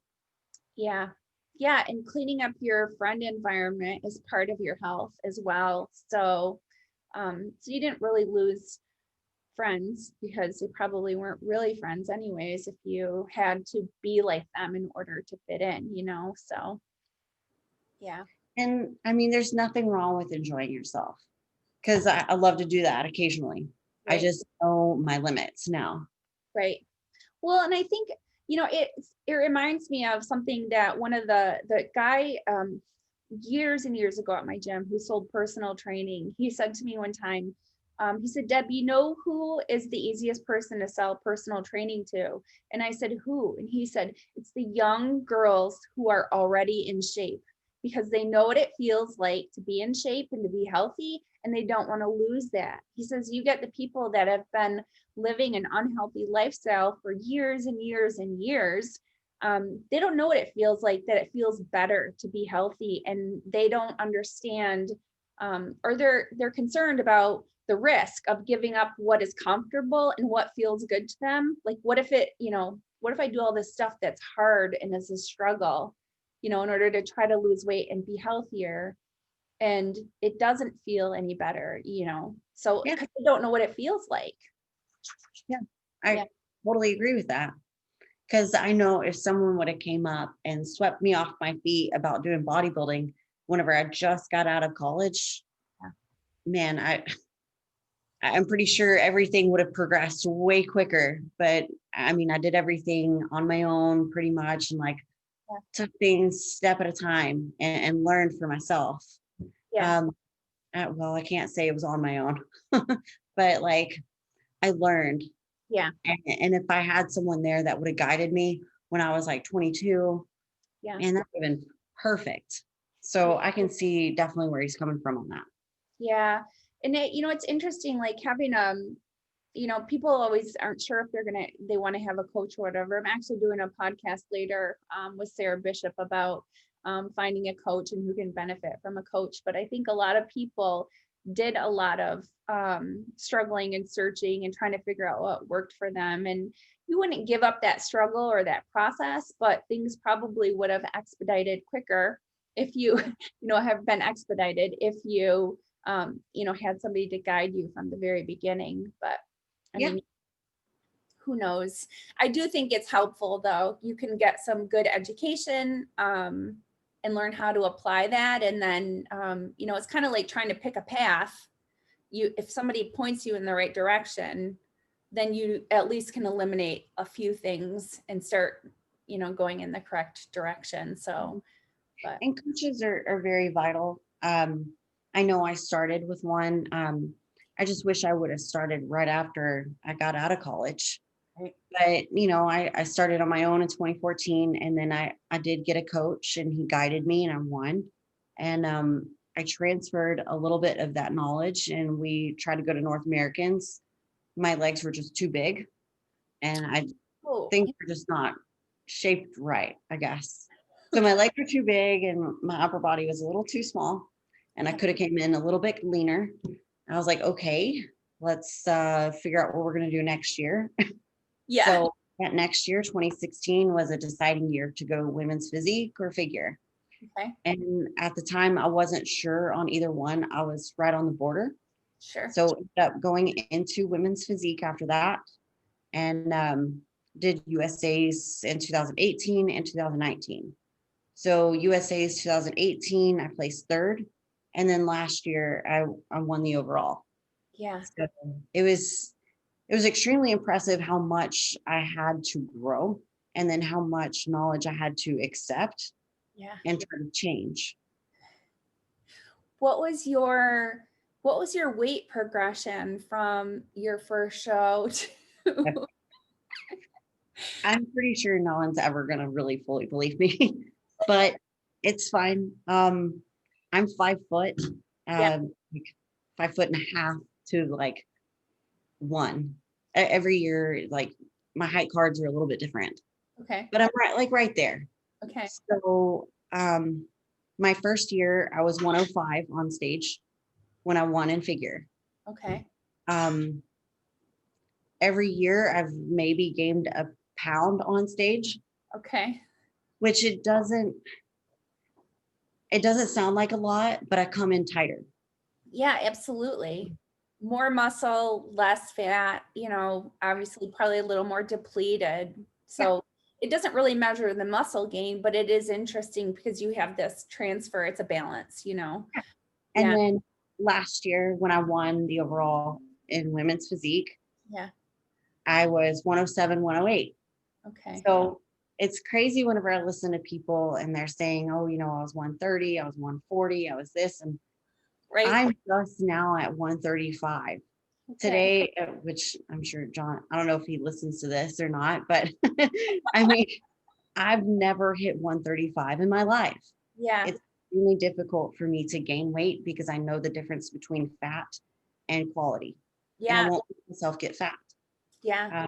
Yeah. Yeah. And cleaning up your friend environment is part of your health as well. So you didn't really lose friends because they probably weren't really friends anyways if you had to be like them in order to fit in, So yeah. And I mean, there's nothing wrong with enjoying yourself because I love to do that occasionally. I Right. just know my limits now. Right. Well, and I think, it reminds me of something that one of the guy years and years ago at my gym who sold personal training, he said to me one time, he said, Deb, you know who is the easiest person to sell personal training to? And I said, who? And he said, it's the young girls who are already in shape because they know what it feels like to be in shape and to be healthy, and they don't want to lose that. He says, you get the people that have been living an unhealthy lifestyle for years and years and years. They don't know what it feels like, that it feels better to be healthy, and they don't understand, or they're concerned about the risk of giving up what is comfortable and what feels good to them. Like, what if what if I do all this stuff that's hard and is a struggle, in order to try to lose weight and be healthier, and it doesn't feel any better, so Yeah. because they don't know what it feels like. Yeah. Yeah. I totally agree with that. Because I know if someone would have came up and swept me off my feet about doing bodybuilding whenever I just got out of college, Yeah. man, I'm pretty sure everything would have progressed way quicker. But I mean, I did everything on my own pretty much and like Yeah. took things step at a time and learned for myself. Yeah. Um, well, I can't say it was on my own, but like I learned. Yeah. And if I had someone there that would have guided me when I was like 22, Yeah. man, that would have been perfect. So I can see definitely where he's coming from on that. Yeah. And it's interesting, like having, people always aren't sure if they want to have a coach or whatever. I'm actually doing a podcast later with Sarah Bishop about finding a coach and who can benefit from a coach. But I think a lot of people did a lot of struggling and searching and trying to figure out what worked for them. And you wouldn't give up that struggle or that process, but things probably would have expedited quicker if you, have been expedited if you, had somebody to guide you from the very beginning. But I Yeah. mean, who knows? I do think it's helpful though. You can get some good education and learn how to apply that. And then, it's kind of like trying to pick a path. If somebody points you in the right direction, then you at least can eliminate a few things and start, going in the correct direction. So, but And coaches are very vital. I know I started with one. I just wish I would have started right after I got out of college. right. But, I started on my own in 2014 and then I did get a coach and he guided me and I won. And I transferred a little bit of that knowledge and we tried to go to North Americans. My legs were just too big and I Oh, think they're just not shaped right, I guess. So my legs were too big and my upper body was a little too small and I could have came in a little bit leaner. I was like, okay, let's figure out what we're going to do next year. yeah. So that next year, 2016, was a deciding year to go women's physique or figure. Okay. And at the time, I wasn't sure on either one. I was right on the border. Sure. So ended up going into women's physique after that and did USA's in 2018 and 2019. So USA's 2018, I placed third. And then last year, I won the overall. Yeah. So it was extremely impressive how much I had to grow and then how much knowledge I had to accept Yeah. and try to change. What was your weight progression from your first show to I'm pretty sure no one's ever going to really fully believe me, but it's fine. I'm 5 foot, yeah. like 5 foot and a half to like one. Every year, like my height cards are a little bit different, Okay. but I'm right there. Okay. So my first year, I was 105 on stage. when I won in figure. Okay. Every year I've maybe gained a pound on stage, Okay. which it doesn't sound like a lot, but I come in tighter. Yeah, absolutely. More muscle, less fat, obviously probably a little more depleted. Yeah. So it doesn't really measure the muscle gain, but it is interesting because you have this transfer. It's a balance. And Yeah. then last year when I won the overall in women's physique, Yeah. I was 107, 108. Okay. So it's crazy whenever I listen to people and they're saying, oh, I was 130, I was 140, I was this. And Right. I'm just now at 135 Okay. today, which I'm sure John, I don't know if he listens to this or not, but I mean, I've never hit 135 in my life. Yeah. It's really difficult for me to gain weight because I know the difference between fat and quality. And I Yeah. won't let myself get fat. Yeah.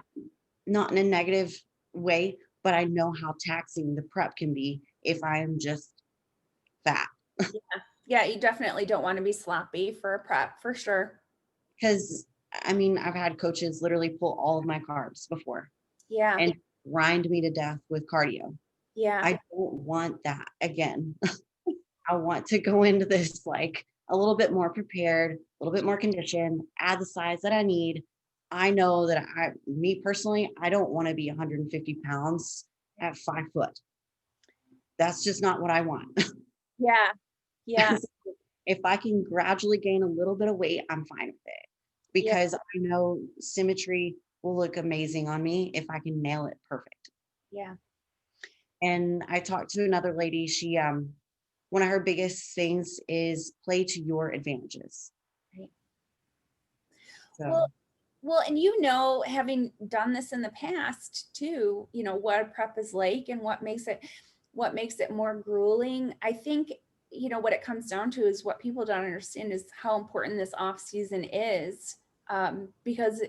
Not in a negative way, but I know how taxing the prep can be if I am just fat. Yeah. Yeah. You definitely don't want to be sloppy for a prep for sure. Because I mean, I've had coaches literally pull all of my carbs before Yeah. and grind me to death with cardio. Yeah. I don't want that again. I want to go into this like a little bit more prepared, a little bit more conditioned, add the size that I need. I know that me personally, I don't want to be 150 pounds at 5 foot. That's just not what I want. Yeah. Yeah. If I can gradually gain a little bit of weight, I'm fine with it Yeah. because I know symmetry will look amazing on me if I can nail it perfect. Yeah. And I talked to another lady. She, one of her biggest things is play to your advantages. Right. So, Well, and having done this in the past too, what a prep is like and what makes it more grueling. I think, what it comes down to is what people don't understand is how important this off season is, because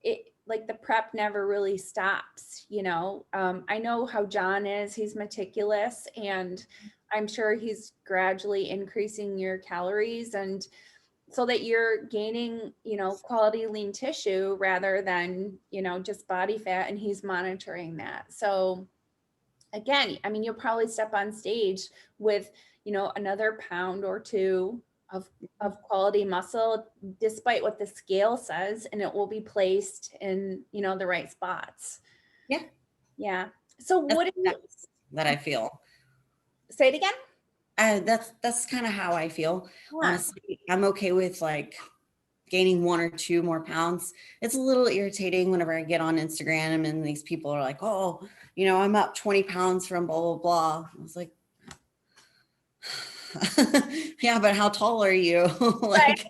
it like the prep never really stops. I know how John is. He's meticulous, and I'm sure he's gradually increasing your calories and so that you're gaining, quality lean tissue rather than, just body fat, and he's monitoring that. So again, I mean, you'll probably step on stage with, another pound or two of quality muscle, despite what the scale says, and it will be placed in, the right spots. yeah, Yeah. So what do you that I feel. say it again? That's kind of how I feel. Yeah. Honestly, I'm okay with like gaining 1 or 2 more pounds. It's a little irritating whenever I get on Instagram and these people are like, oh, I'm up 20 pounds from blah, blah, blah. I was like, yeah, but how tall are you? Like,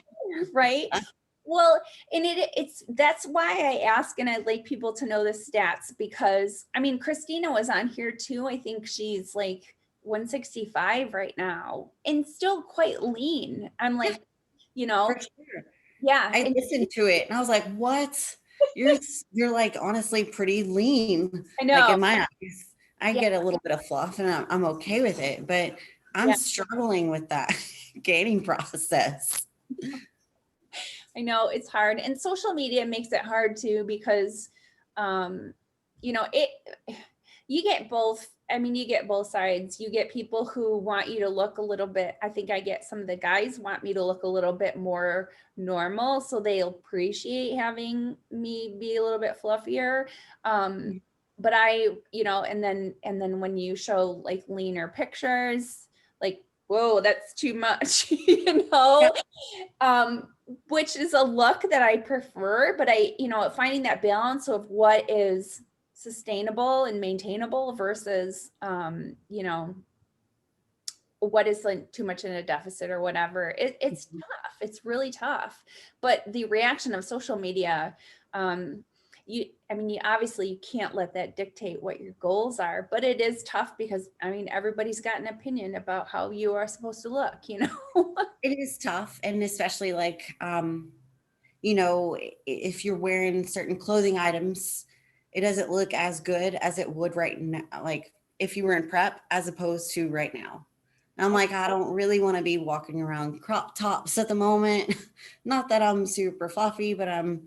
Right. Well, and that's why I ask, and I'd like people to know the stats because I mean, Christina was on here too. I think she's like 165 right now and still quite lean. I'm like, for sure. yeah. I And listened to it and I was like, what? You're like honestly pretty lean. I Like know. in my eyes, I Yeah. get a little bit of fluff and I'm okay with it, but I'm Yeah. struggling with that gaining process. I know it's hard, and social media makes it hard too because, um, it. You get both. I mean, you get both sides. You get people who want you to look a little bit. I think I get some of the guys want me to look a little bit more normal, so they'll appreciate having me be a little bit fluffier. But and then when you show like leaner pictures, like whoa, that's too much, Yeah. which is a look that I prefer, but finding that balance of what is sustainable and maintainable versus, what is like too much in a deficit or whatever. It's tough. It's really tough. But the reaction of social media, you obviously you can't let that dictate what your goals are, but it is tough because I mean, everybody's got an opinion about how you are supposed to look, It is tough. And especially like, if you're wearing certain clothing items, it doesn't look as good as it would right now. Like if you were in prep as opposed to right now. And I'm like, I don't really want to be walking around crop tops at the moment. Not that I'm super fluffy, but I'm,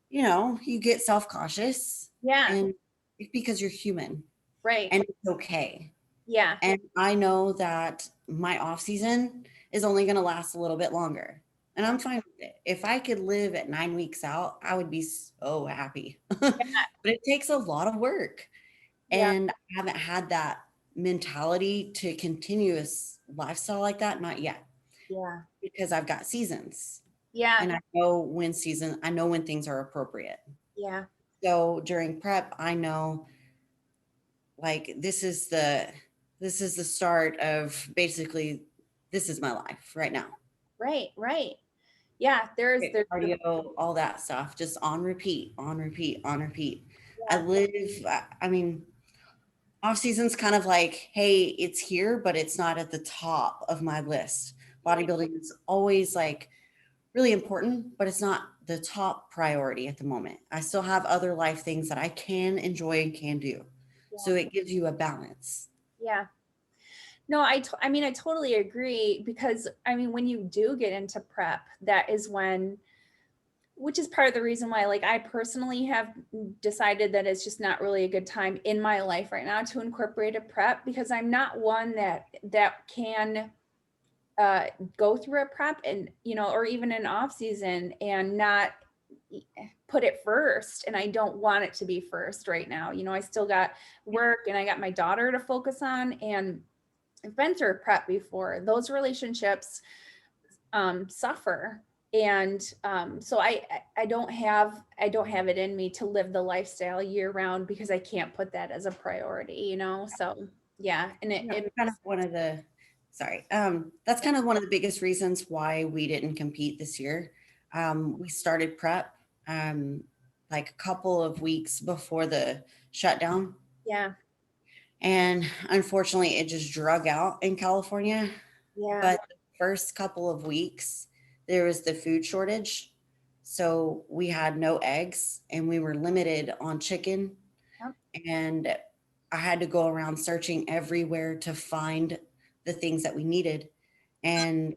you get self-cautious, Yeah. and it's because you're human Right. and it's okay. Yeah. And I know that my off season is only going to last a little bit longer. And Yeah. I'm fine with it. If I could live at 9 weeks out, I would be so happy. Yeah. But it takes a lot of work. Yeah. And I haven't had that mentality to continuous lifestyle like that, not yet, Yeah. because I've got seasons Yeah. and I know when things are appropriate. Yeah. So during prep, I know like this is the start of basically this is my life right now. Right. Right. Yeah. There's, Okay, cardio, all that stuff, just on repeat, on repeat, on repeat. I yeah. live, I mean, off season's kind of like, hey, it's here, but it's not at the top of my list. Right. Bodybuilding is always like really important, but it's not the top priority at the moment. I still have other life things that I can enjoy and can do. Yeah. So it gives you a balance. Yeah. No, I mean, I totally agree because I mean, when you do get into prep, that is when, which is part of the reason why, like, I personally have decided that it's just not really a good time in my life right now to incorporate a prep because I'm not one that can go through a prep and, or even an off season and not put it first. And I don't want it to be first right now. I still got work and I got my daughter to focus on, and I've been through a prep before. Those relationships suffer. And so I don't have it in me to live the lifestyle year round because I can't put that as a priority. So yeah. And it Kind of one of the that's kind of one of the biggest reasons why we didn't compete this year. We started prep like a couple of weeks before the shutdown, yeah. and unfortunately it just drug out in California. Yeah. But the first couple of weeks there was the food shortage, so we had no eggs and we were limited on chicken. Yep. And I had to go around searching everywhere to find the things that we needed. And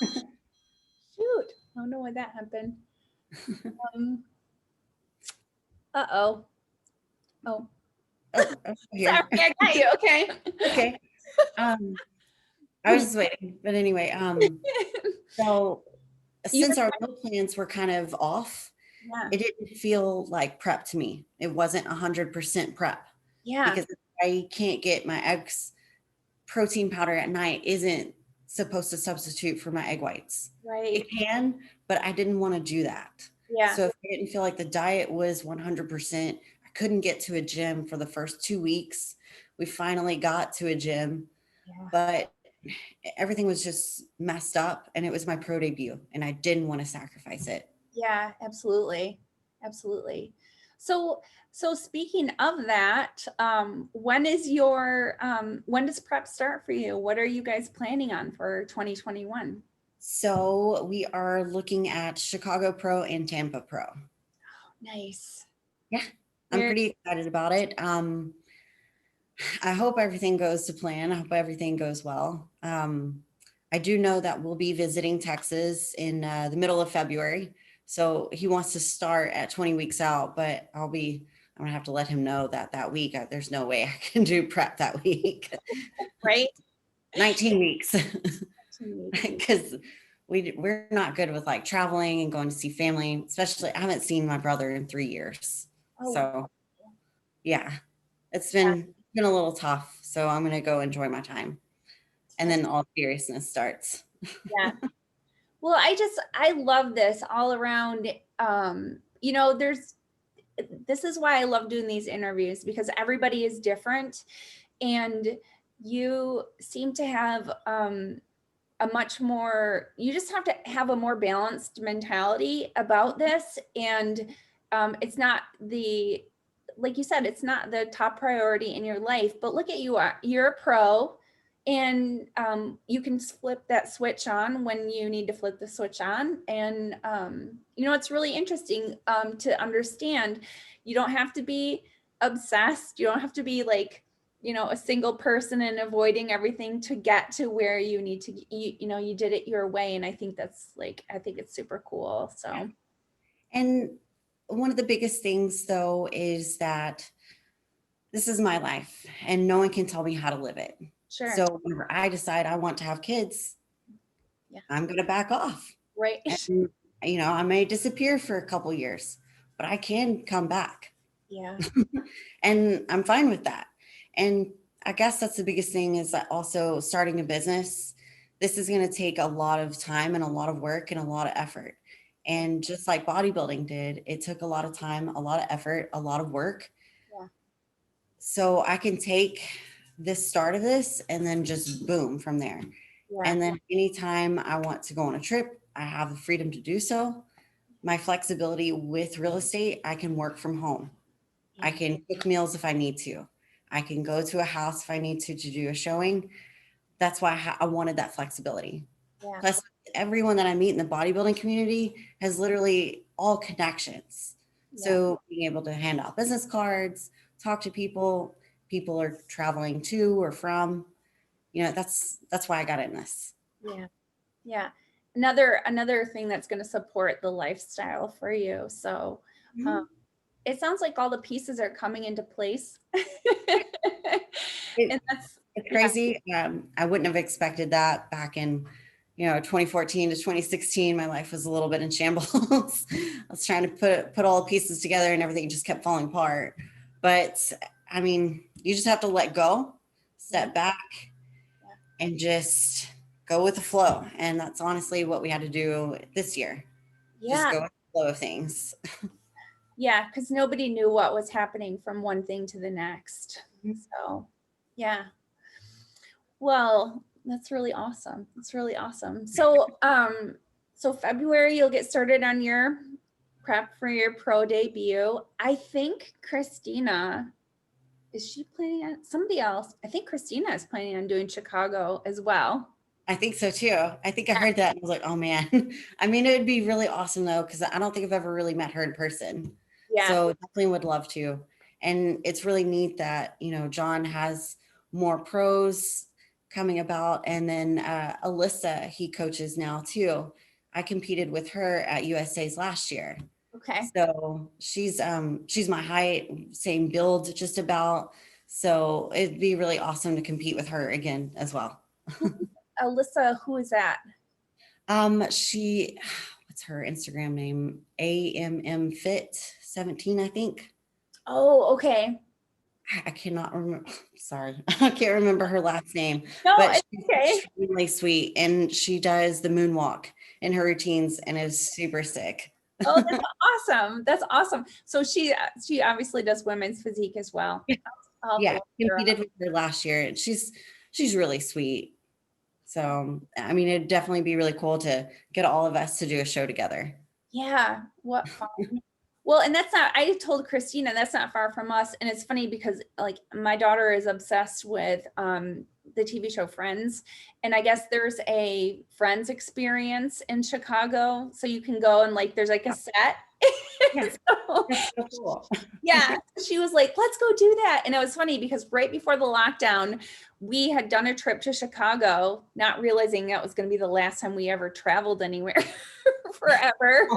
Shoot. I don't know why that happened. Um, uh-oh. Oh, here. sorry, I got you. Okay. Okay. I was just waiting. But anyway, so You since our meal plans were kind of off, yeah. it didn't feel like prep to me. It wasn't 100% prep. Yeah. Because I can't get my eggs, protein powder at night isn't supposed to substitute for my egg whites. Right. It can, but I didn't want to do that. Yeah. So if I didn't feel like the diet was 100%, I couldn't get to a gym for the first 2 weeks. We finally got to a gym, Yeah. but everything was just messed up, and it was my pro debut and I didn't want to sacrifice it. Yeah, absolutely. Absolutely. So speaking of that, when does prep start for you? What are you guys planning on for 2021? So we are looking at Chicago Pro and Tampa Pro. Nice. Yeah, I'm pretty excited about it. I hope everything goes to plan. I hope everything goes well. I do know that we'll be visiting Texas in the middle of February. So he wants to start at 20 weeks out, but I'm gonna have to let him know that week, there's no way I can do prep that week. Right? 19 weeks. Because we're not good with like traveling and going to see family, especially I haven't seen my brother in 3 years. Oh. So yeah, it's been a little tough. So I'm gonna go enjoy my time. And then all seriousness starts. Yeah. Well, I love this all around. This is why I love doing these interviews because everybody is different. And you seem to have you just have to have a more balanced mentality about this. And it's not like you said, it's not the top priority in your life, but look at you're a pro, and you can flip that switch on when you need to flip the switch on. And it's really interesting to understand. You don't have to be obsessed. You don't have to be like a single person and avoiding everything to get to where you need to, you did it your way. And I think I think it's super cool. So. And one of the biggest things though is that this is my life and no one can tell me how to live it. Sure. So whenever I decide I want to have kids, I'm going to back off. Right. And, I may disappear for a couple years, but I can come back. Yeah. And I'm fine with that. And I guess that's the biggest thing is that also starting a business, this is going to take a lot of time and a lot of work and a lot of effort. And just like bodybuilding did, it took a lot of time, a lot of effort, a lot of work. Yeah. So I can take this start of this and then just boom from there. Yeah. And then anytime I want to go on a trip, I have the freedom to do so. My flexibility with real estate, I can work from home. Yeah. I can cook meals if I need to. I can go to a house if I need to do a showing. That's why I wanted that flexibility. Yeah. Plus, everyone that I meet in the bodybuilding community has literally all connections. Yeah. So being able to hand out business cards, talk to people are traveling to or from, that's why I got in this. Yeah. Yeah. Another thing that's going to support the lifestyle for you. So it sounds like all the pieces are coming into place. And It's crazy. I wouldn't have expected that back in 2014 to 2016. My life was a little bit in shambles. I was trying to put all the pieces together and everything just kept falling apart. But I mean, you just have to let go, step back, and just go with the flow. And that's honestly what we had to do this year. Just go with the flow of things. Yeah, because nobody knew what was happening from one thing to the next. So, yeah. Well, that's really awesome. That's really awesome. So, so February, you'll get started on your prep for your pro debut. I think Christina, is she planning on somebody else? I think Christina is planning on doing Chicago as well. I think so too. I think I heard that and I was like, oh man. I mean, it would be really awesome though, because I don't think I've ever really met her in person. Yeah. So definitely would love to. And it's really neat that, John has more pros coming about. And then Alyssa, he coaches now too. I competed with her at USA's last year. Okay. So she's my height, same build just about. So it'd be really awesome to compete with her again as well. Alyssa, who is that? What's her Instagram name? AMM Fit 17, I think. Oh, okay. I cannot remember. Sorry. I can't remember her last name. No, but she's okay. Extremely sweet. And she does the moonwalk in her routines and is super sick. Oh, that's awesome. That's awesome. So she obviously does women's physique as well. Yeah, competed with her last year. And she's really sweet. So, I mean, it'd definitely be really cool to get all of us to do a show together. Yeah, what fun. Well, and I told Christina that's not far from us. And it's funny because like my daughter is obsessed with the TV show Friends. And I guess there's a Friends experience in Chicago. So you can go and like, there's like a set. Yeah. So, so cool. Yeah. She was like, let's go do that. And it was funny because right before the lockdown, we had done a trip to Chicago, not realizing that was going to be the last time we ever traveled anywhere forever.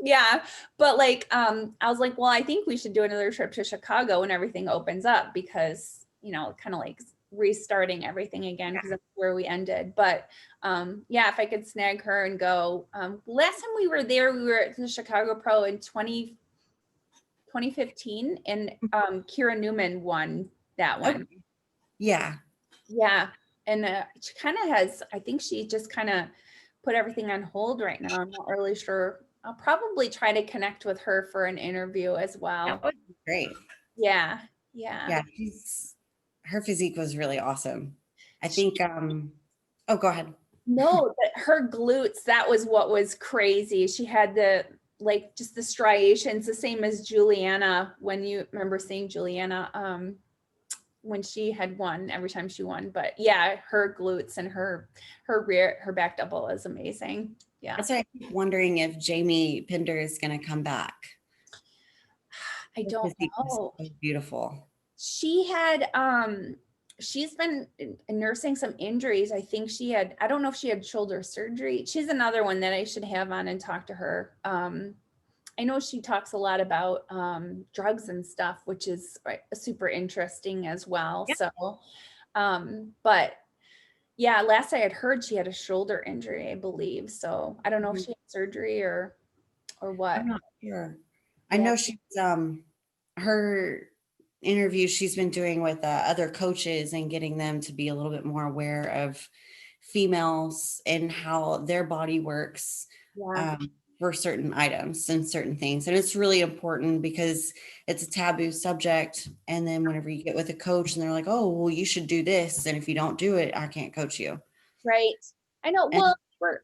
Yeah. But like, I was like, well, I think we should do another trip to Chicago when everything opens up because, kind of like restarting everything again because that's where we ended. But yeah, if I could snag her and go, last time we were there, we were at the Chicago Pro in 2015 and Kira Newman won that one. Yeah. Yeah. And she kind of I think she just kind of put everything on hold right now. I'm not really sure. I'll probably try to connect with her for an interview as well. That would be great. Yeah. Her physique was really awesome. I think, go ahead. No, but her glutes, that was what was crazy. She had just the striations, the same as Juliana, when you remember seeing Juliana, when she had won every time she won. But yeah, her glutes and her back double is amazing. Yeah. That's why I keep wondering if Jamie Pinder is going to come back. I don't know. So beautiful. She had she's been nursing some injuries. I think I don't know if she had shoulder surgery. She's another one that I should have on and talk to her. I know she talks a lot about drugs and stuff, which is super interesting as well. Yeah. So but yeah, last I had heard she had a shoulder injury, I believe. So I don't know if she had surgery or what. I'm not sure. I Yeah. know she's her interviews she's been doing with other coaches and getting them to be a little bit more aware of females and how their body works Yeah. for certain items and certain things. And it's really important because it's a taboo subject. And then whenever you get with a coach and they're like, oh, well, you should do this. And if you don't do it, I can't coach you. Right. I know. And Well,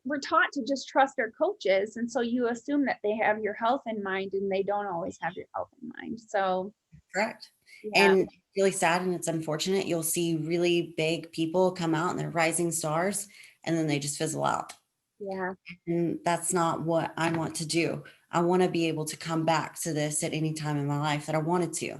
we're taught to just trust our coaches. And so you assume that they have your health in mind and they don't always have your health in mind. So correct. yeah. And really sad and it's unfortunate. You'll see really big people come out and they're rising stars and then they just fizzle out. Yeah. And that's not what I want to do. I want to be able to come back to this at any time in my life that I wanted to.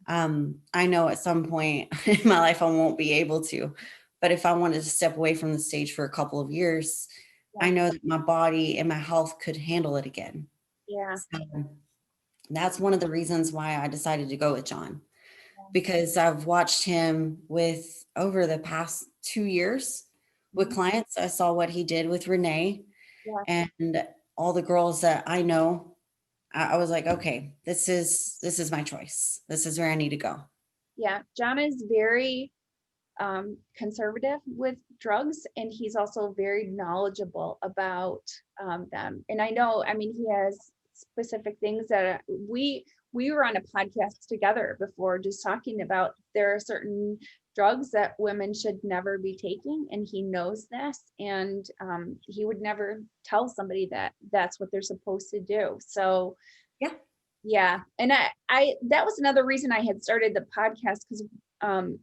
I know at some point in my life I won't be able to, but if I wanted to step away from the stage for a couple of years, Yeah. I know that my body and my health could handle it again. Yeah. So that's one of the reasons why I decided to go with John, because I've watched him with over the past 2 years with clients. I saw what he did with Renee Yeah. and all the girls that I know. I was like, okay, this is my choice. This is where I need to go. Yeah. John is very conservative with drugs, and he's also very knowledgeable about them. And I know, I mean, he has specific things that we were on a podcast together before just talking about there are certain drugs that women should never be taking, and he knows this, and he would never tell somebody that that's what they're supposed to do. So Yeah. yeah. And I that was another reason I had started the podcast, because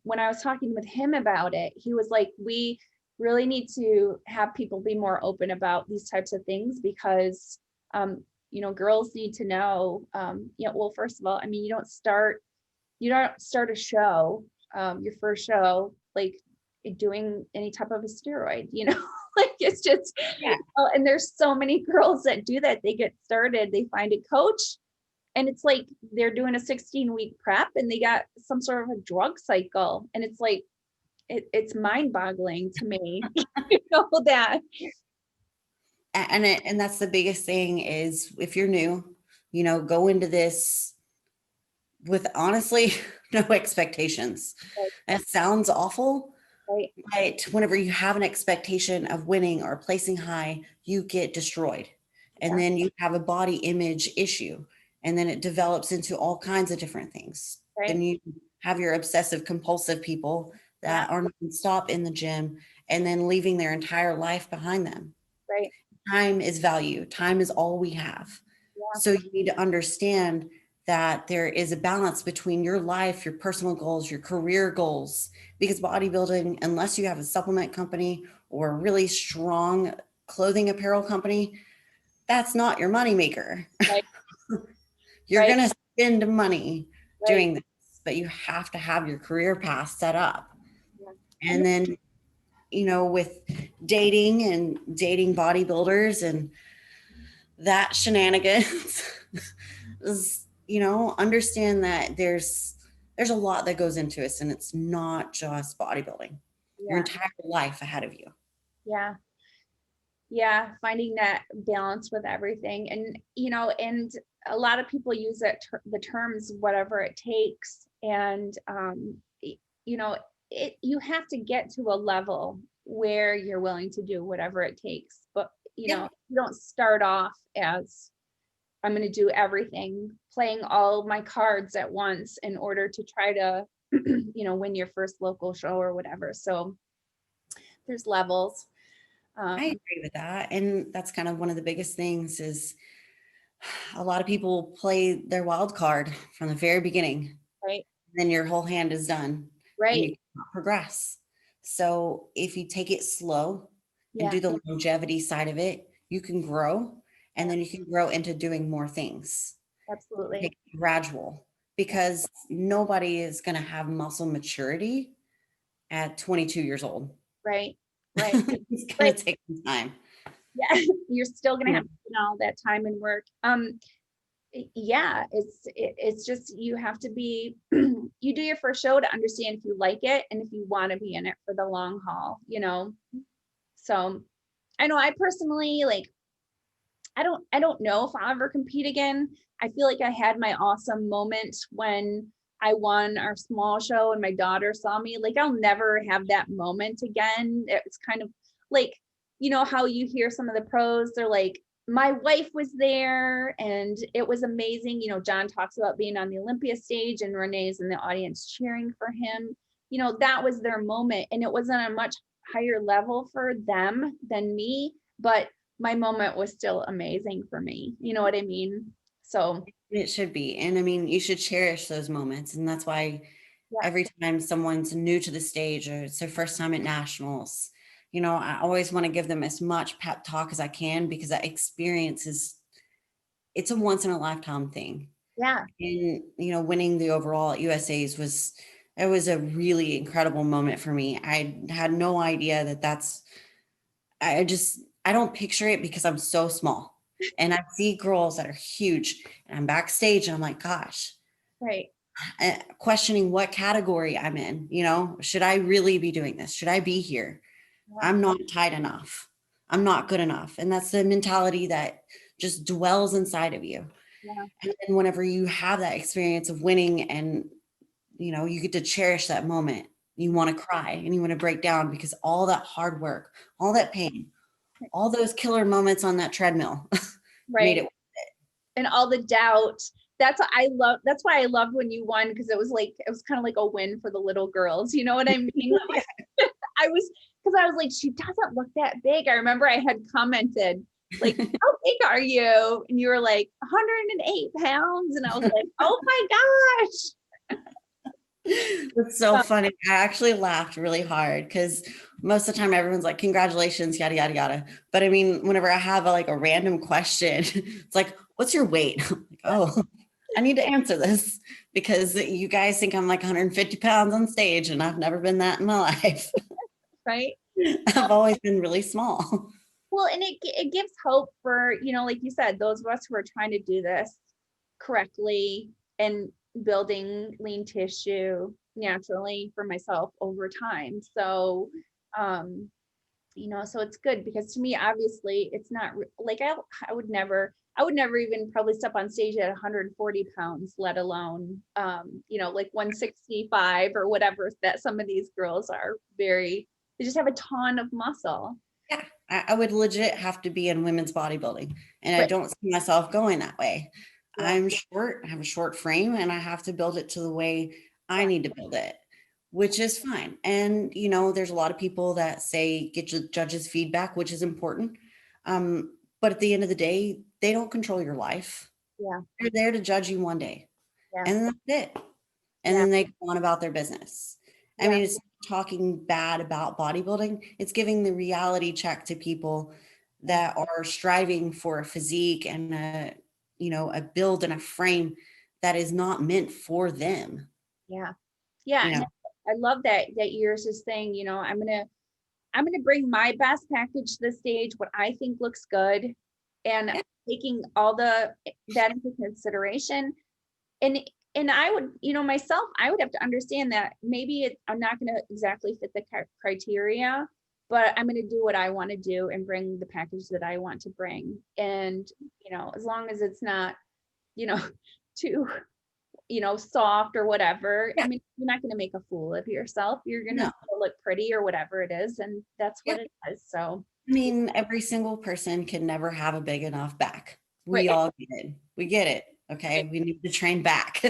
when I was talking with him about it, he was like, we really need to have people be more open about these types of things, because girls need to know, well, first of all, I mean, you don't start a show, your first show, like doing any type of a steroid, like it's just, Yeah. and there's so many girls that do that. They get started, they find a coach, and it's like they're doing a 16-week prep and they got some sort of a drug cycle. And it's like, it's mind boggling to me, that. And that's the biggest thing is if you're new, go into this with honestly no expectations. Right. It sounds awful, Right. but whenever you have an expectation of winning or placing high, you get destroyed. And Yeah. then you have a body image issue. And then it develops into all kinds of different things. Right. Then you have your obsessive compulsive people that are non-stop in the gym and then leaving their entire life behind them. Right. Time is value. Time is all we have. Yeah. So you need to understand that there is a balance between your life, your personal goals, your career goals, because bodybuilding, unless you have a supplement company or a really strong clothing apparel company, that's not your moneymaker. Right. You're Right. going to spend money Right. doing this, but you have to have your career path set up. Yeah. And then, with dating bodybuilders and that shenanigans, understand that there's a lot that goes into it, and it's not just bodybuilding. Your entire life ahead of you. Yeah. Yeah. Finding that balance with everything. And, and a lot of people use the terms, whatever it takes. And, you have to get to a level where you're willing to do whatever it takes. But, you don't start off as, I'm going to do everything, playing all my cards at once in order to try to, win your first local show or whatever. So there's levels. I agree with that. And that's kind of one of the biggest things is a lot of people play their wild card from the very beginning. Right. Then your whole hand is done. Right. And you cannot progress. So if you take it slow and do the longevity side of it, you can grow, and then you can grow into doing more things. Absolutely. Take it gradual. because nobody is going to have muscle maturity at 22 years old. Right. Right. It's going Right. to take some time. Yeah. You're still going to have to put in all that time and work. Yeah, it's just, you have to be, you do your first show to understand if you like it and if you want to be in it for the long haul, So I know I personally, like, I don't know if I'll ever compete again. I feel like I had my awesome moment when I won our small show and my daughter saw me. Like, I'll never have that moment again. It's kind of like, how you hear some of the pros, they're like, my wife was there and it was amazing. John talks about being on the Olympia stage and Renee's in the audience cheering for him. That was their moment. And it wasn't a much higher level for them than me, but my moment was still amazing for me. You know what I mean? So It should be. And I mean, you should cherish those moments. And that's why yeah, every time someone's new to the stage or it's their first time at nationals, I always want to give them as much pep talk as I can, because that experience it's a once in a lifetime thing. yeah, And, winning the overall at USA's it was a really incredible moment for me. I had no idea I don't picture it because I'm so small, and I see girls that are huge, and I'm backstage and I'm like, gosh, right. questioning what category I'm in. Should I really be doing this? Should I be here? Yeah, I'm not tight enough. I'm not good enough. And that's the mentality that just dwells inside of you. yeah, And then whenever you have that experience of winning and, you get to cherish that moment, you want to cry and you want to break down, because all that hard work, all that pain, all those killer moments on that treadmill made right. it. And all the doubt. That's what I love. That's why I loved when you won, because it was kind of like a win for the little girls. You know what I mean? Because I was like, she doesn't look that big. I remember I had commented, like, how big are you? And you were like 108 pounds. And I was like, oh my gosh. It's so funny. I actually laughed really hard because most of the time everyone's like, congratulations, yada, yada, yada. But I mean, whenever I have a random question, it's like, what's your weight? I'm like, oh, I need to answer this because you guys think I'm like 150 pounds on stage, and I've never been that in my life. Right. I've always been really small. Well, and it gives hope for, like you said, those of us who are trying to do this correctly and building lean tissue naturally for myself over time. So, so it's good, because to me, obviously, it's not like I would never even probably step on stage at 140 pounds, let alone, like 165 or whatever that some of these girls are they just have a ton of muscle. Yeah, I would legit have to be in women's bodybuilding, and I But don't see myself going that way. yeah, I'm short, I have a short frame, and I have to build it to the way I yeah, need to build it, which is fine. And, there's a lot of people that say get your judges' feedback, which is important. But at the end of the day, they don't control your life. yeah, They're there to judge you one day, yeah, and then that's it. And yeah, then they go on about their business. I yeah, mean, it's talking bad about bodybuilding. It's giving the reality check to people that are striving for a physique and a build and a frame that is not meant for them. yeah, yeah. You And know, I love that yours is saying, I'm gonna bring my best package to the stage, what I think looks good, and yeah, taking all that into consideration. And I would, myself, I would have to understand that maybe I'm not going to exactly fit the criteria, but I'm going to do what I want to do and bring the package that I want to bring. And, as long as it's not, you know, too, soft or whatever. I yeah, mean, you're not going to make a fool of yourself. You're going to no, look pretty or whatever it is. And that's yeah. what it is. So, I mean, every single person can never have a big enough back. We right. all get it. We get it. Okay. We need to train back.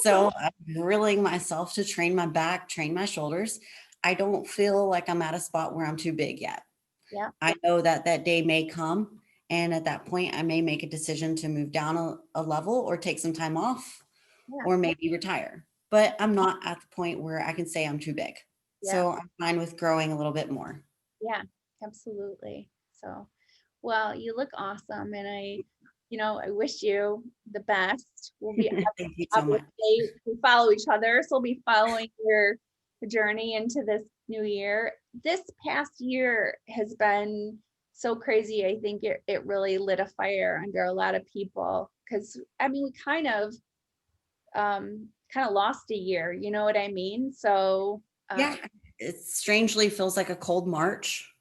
So I'm drilling myself to train my back, train my shoulders. I don't feel like I'm at a spot where I'm too big yet. Yeah. I know that that day may come. And at that point, I may make a decision to move down a level or take some time off Yeah. or maybe retire. But I'm not at the point where I can say I'm too big. Yeah. So I'm fine with growing a little bit more. Yeah. Absolutely. So, well, you look awesome. And I wish you the best. We'll be Thank you so much. obviously we follow each other, so we'll be following your journey into this new year. This past year has been so crazy. I think it really lit a fire under a lot of people because we kind of lost a year, you know what I mean? So Yeah, it strangely feels like a cold March.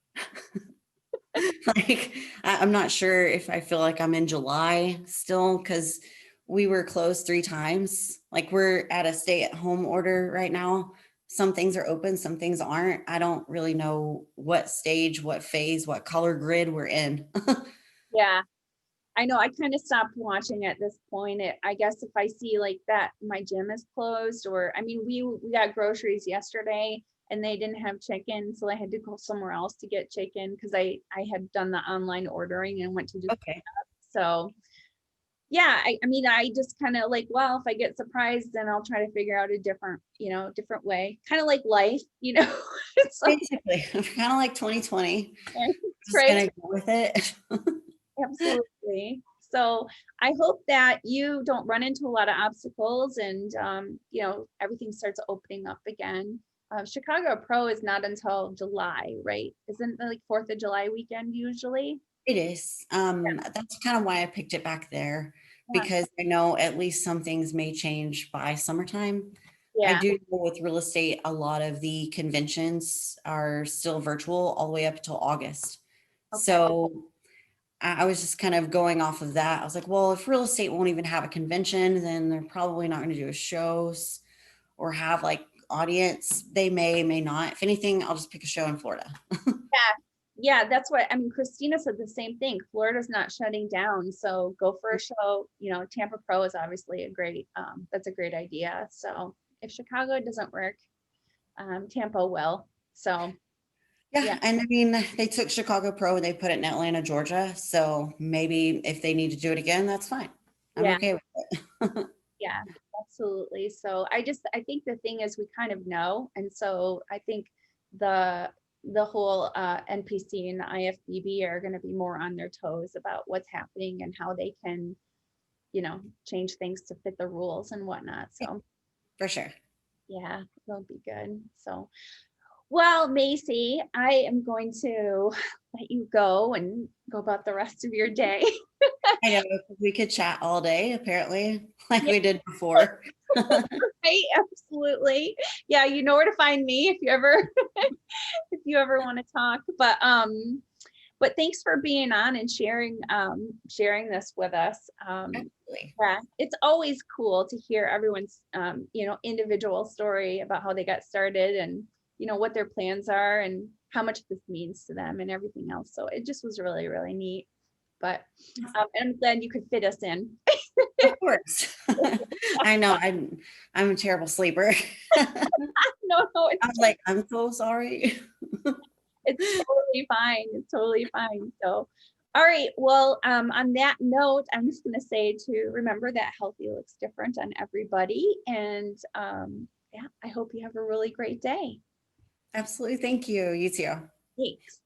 Like, I'm not sure if I feel like I'm in July still because we were closed 3 times. Like, we're at a stay-at-home order right now. Some things are open, some things aren't. I don't really know what stage, what phase, what color grid we're in. yeah, I know I kind of stopped watching at this point. I guess if I see like that my gym is closed, or we got groceries yesterday and they didn't have chicken, so I had to go somewhere else to get chicken because I had done the online ordering and went to just Okay. so yeah, I just kind of like, well, if I get surprised, then I'll try to figure out a different way. Kind of like life, It's like, Basically, kind of like 2020. Just right. gonna go with it. Absolutely. So I hope that you don't run into a lot of obstacles and, everything starts opening up again. Chicago Pro is not until July, right? Isn't it like 4th of July weekend usually? It is. That's kind of why I picked it back there Yeah. because I know at least some things may change by summertime. I Yeah. do know with real estate, a lot of the conventions are still virtual all the way up until August. Okay. So I was just kind of going off of that. I was like, well, if real estate won't even have a convention, then they're probably not going to do a shows or have like audience. They may not. If anything, I'll just pick a show in Florida. Yeah. Yeah. That's what, Christina said the same thing. Florida's not shutting down. So go for a show. Tampa Pro is obviously that's a great idea. So if Chicago doesn't work, Tampa will. So yeah. Yeah, and I mean, they took Chicago Pro and they put it in Atlanta, Georgia. So maybe if they need to do it again, that's fine. I'm Yeah. okay with it. Yeah, absolutely. So I think the thing is we kind of know. And so I think the whole NPC and the IFBB are going to be more on their toes about what's happening and how they can, change things to fit the rules and whatnot. So For sure. yeah, it'll be good. So well, Macy, I am going to let you go and go about the rest of your day. I know we could chat all day, apparently, like we did before. Right, absolutely. Yeah, you know where to find me if you ever if you ever want to talk. But thanks for being on and sharing this with us. Absolutely. Yeah, it's always cool to hear everyone's individual story about how they got started and what their plans are and how much this means to them and everything else. So it just was really, really neat. But and I'm glad you could fit us in. Of course. I know I'm a terrible sleeper. No, I was like, I'm so sorry. it's totally fine. It's totally fine. So, all right. Well, on that note, I'm just going to say to remember that healthy looks different on everybody. And yeah, I hope you have a really great day. Absolutely. Thank you. You too. Thanks.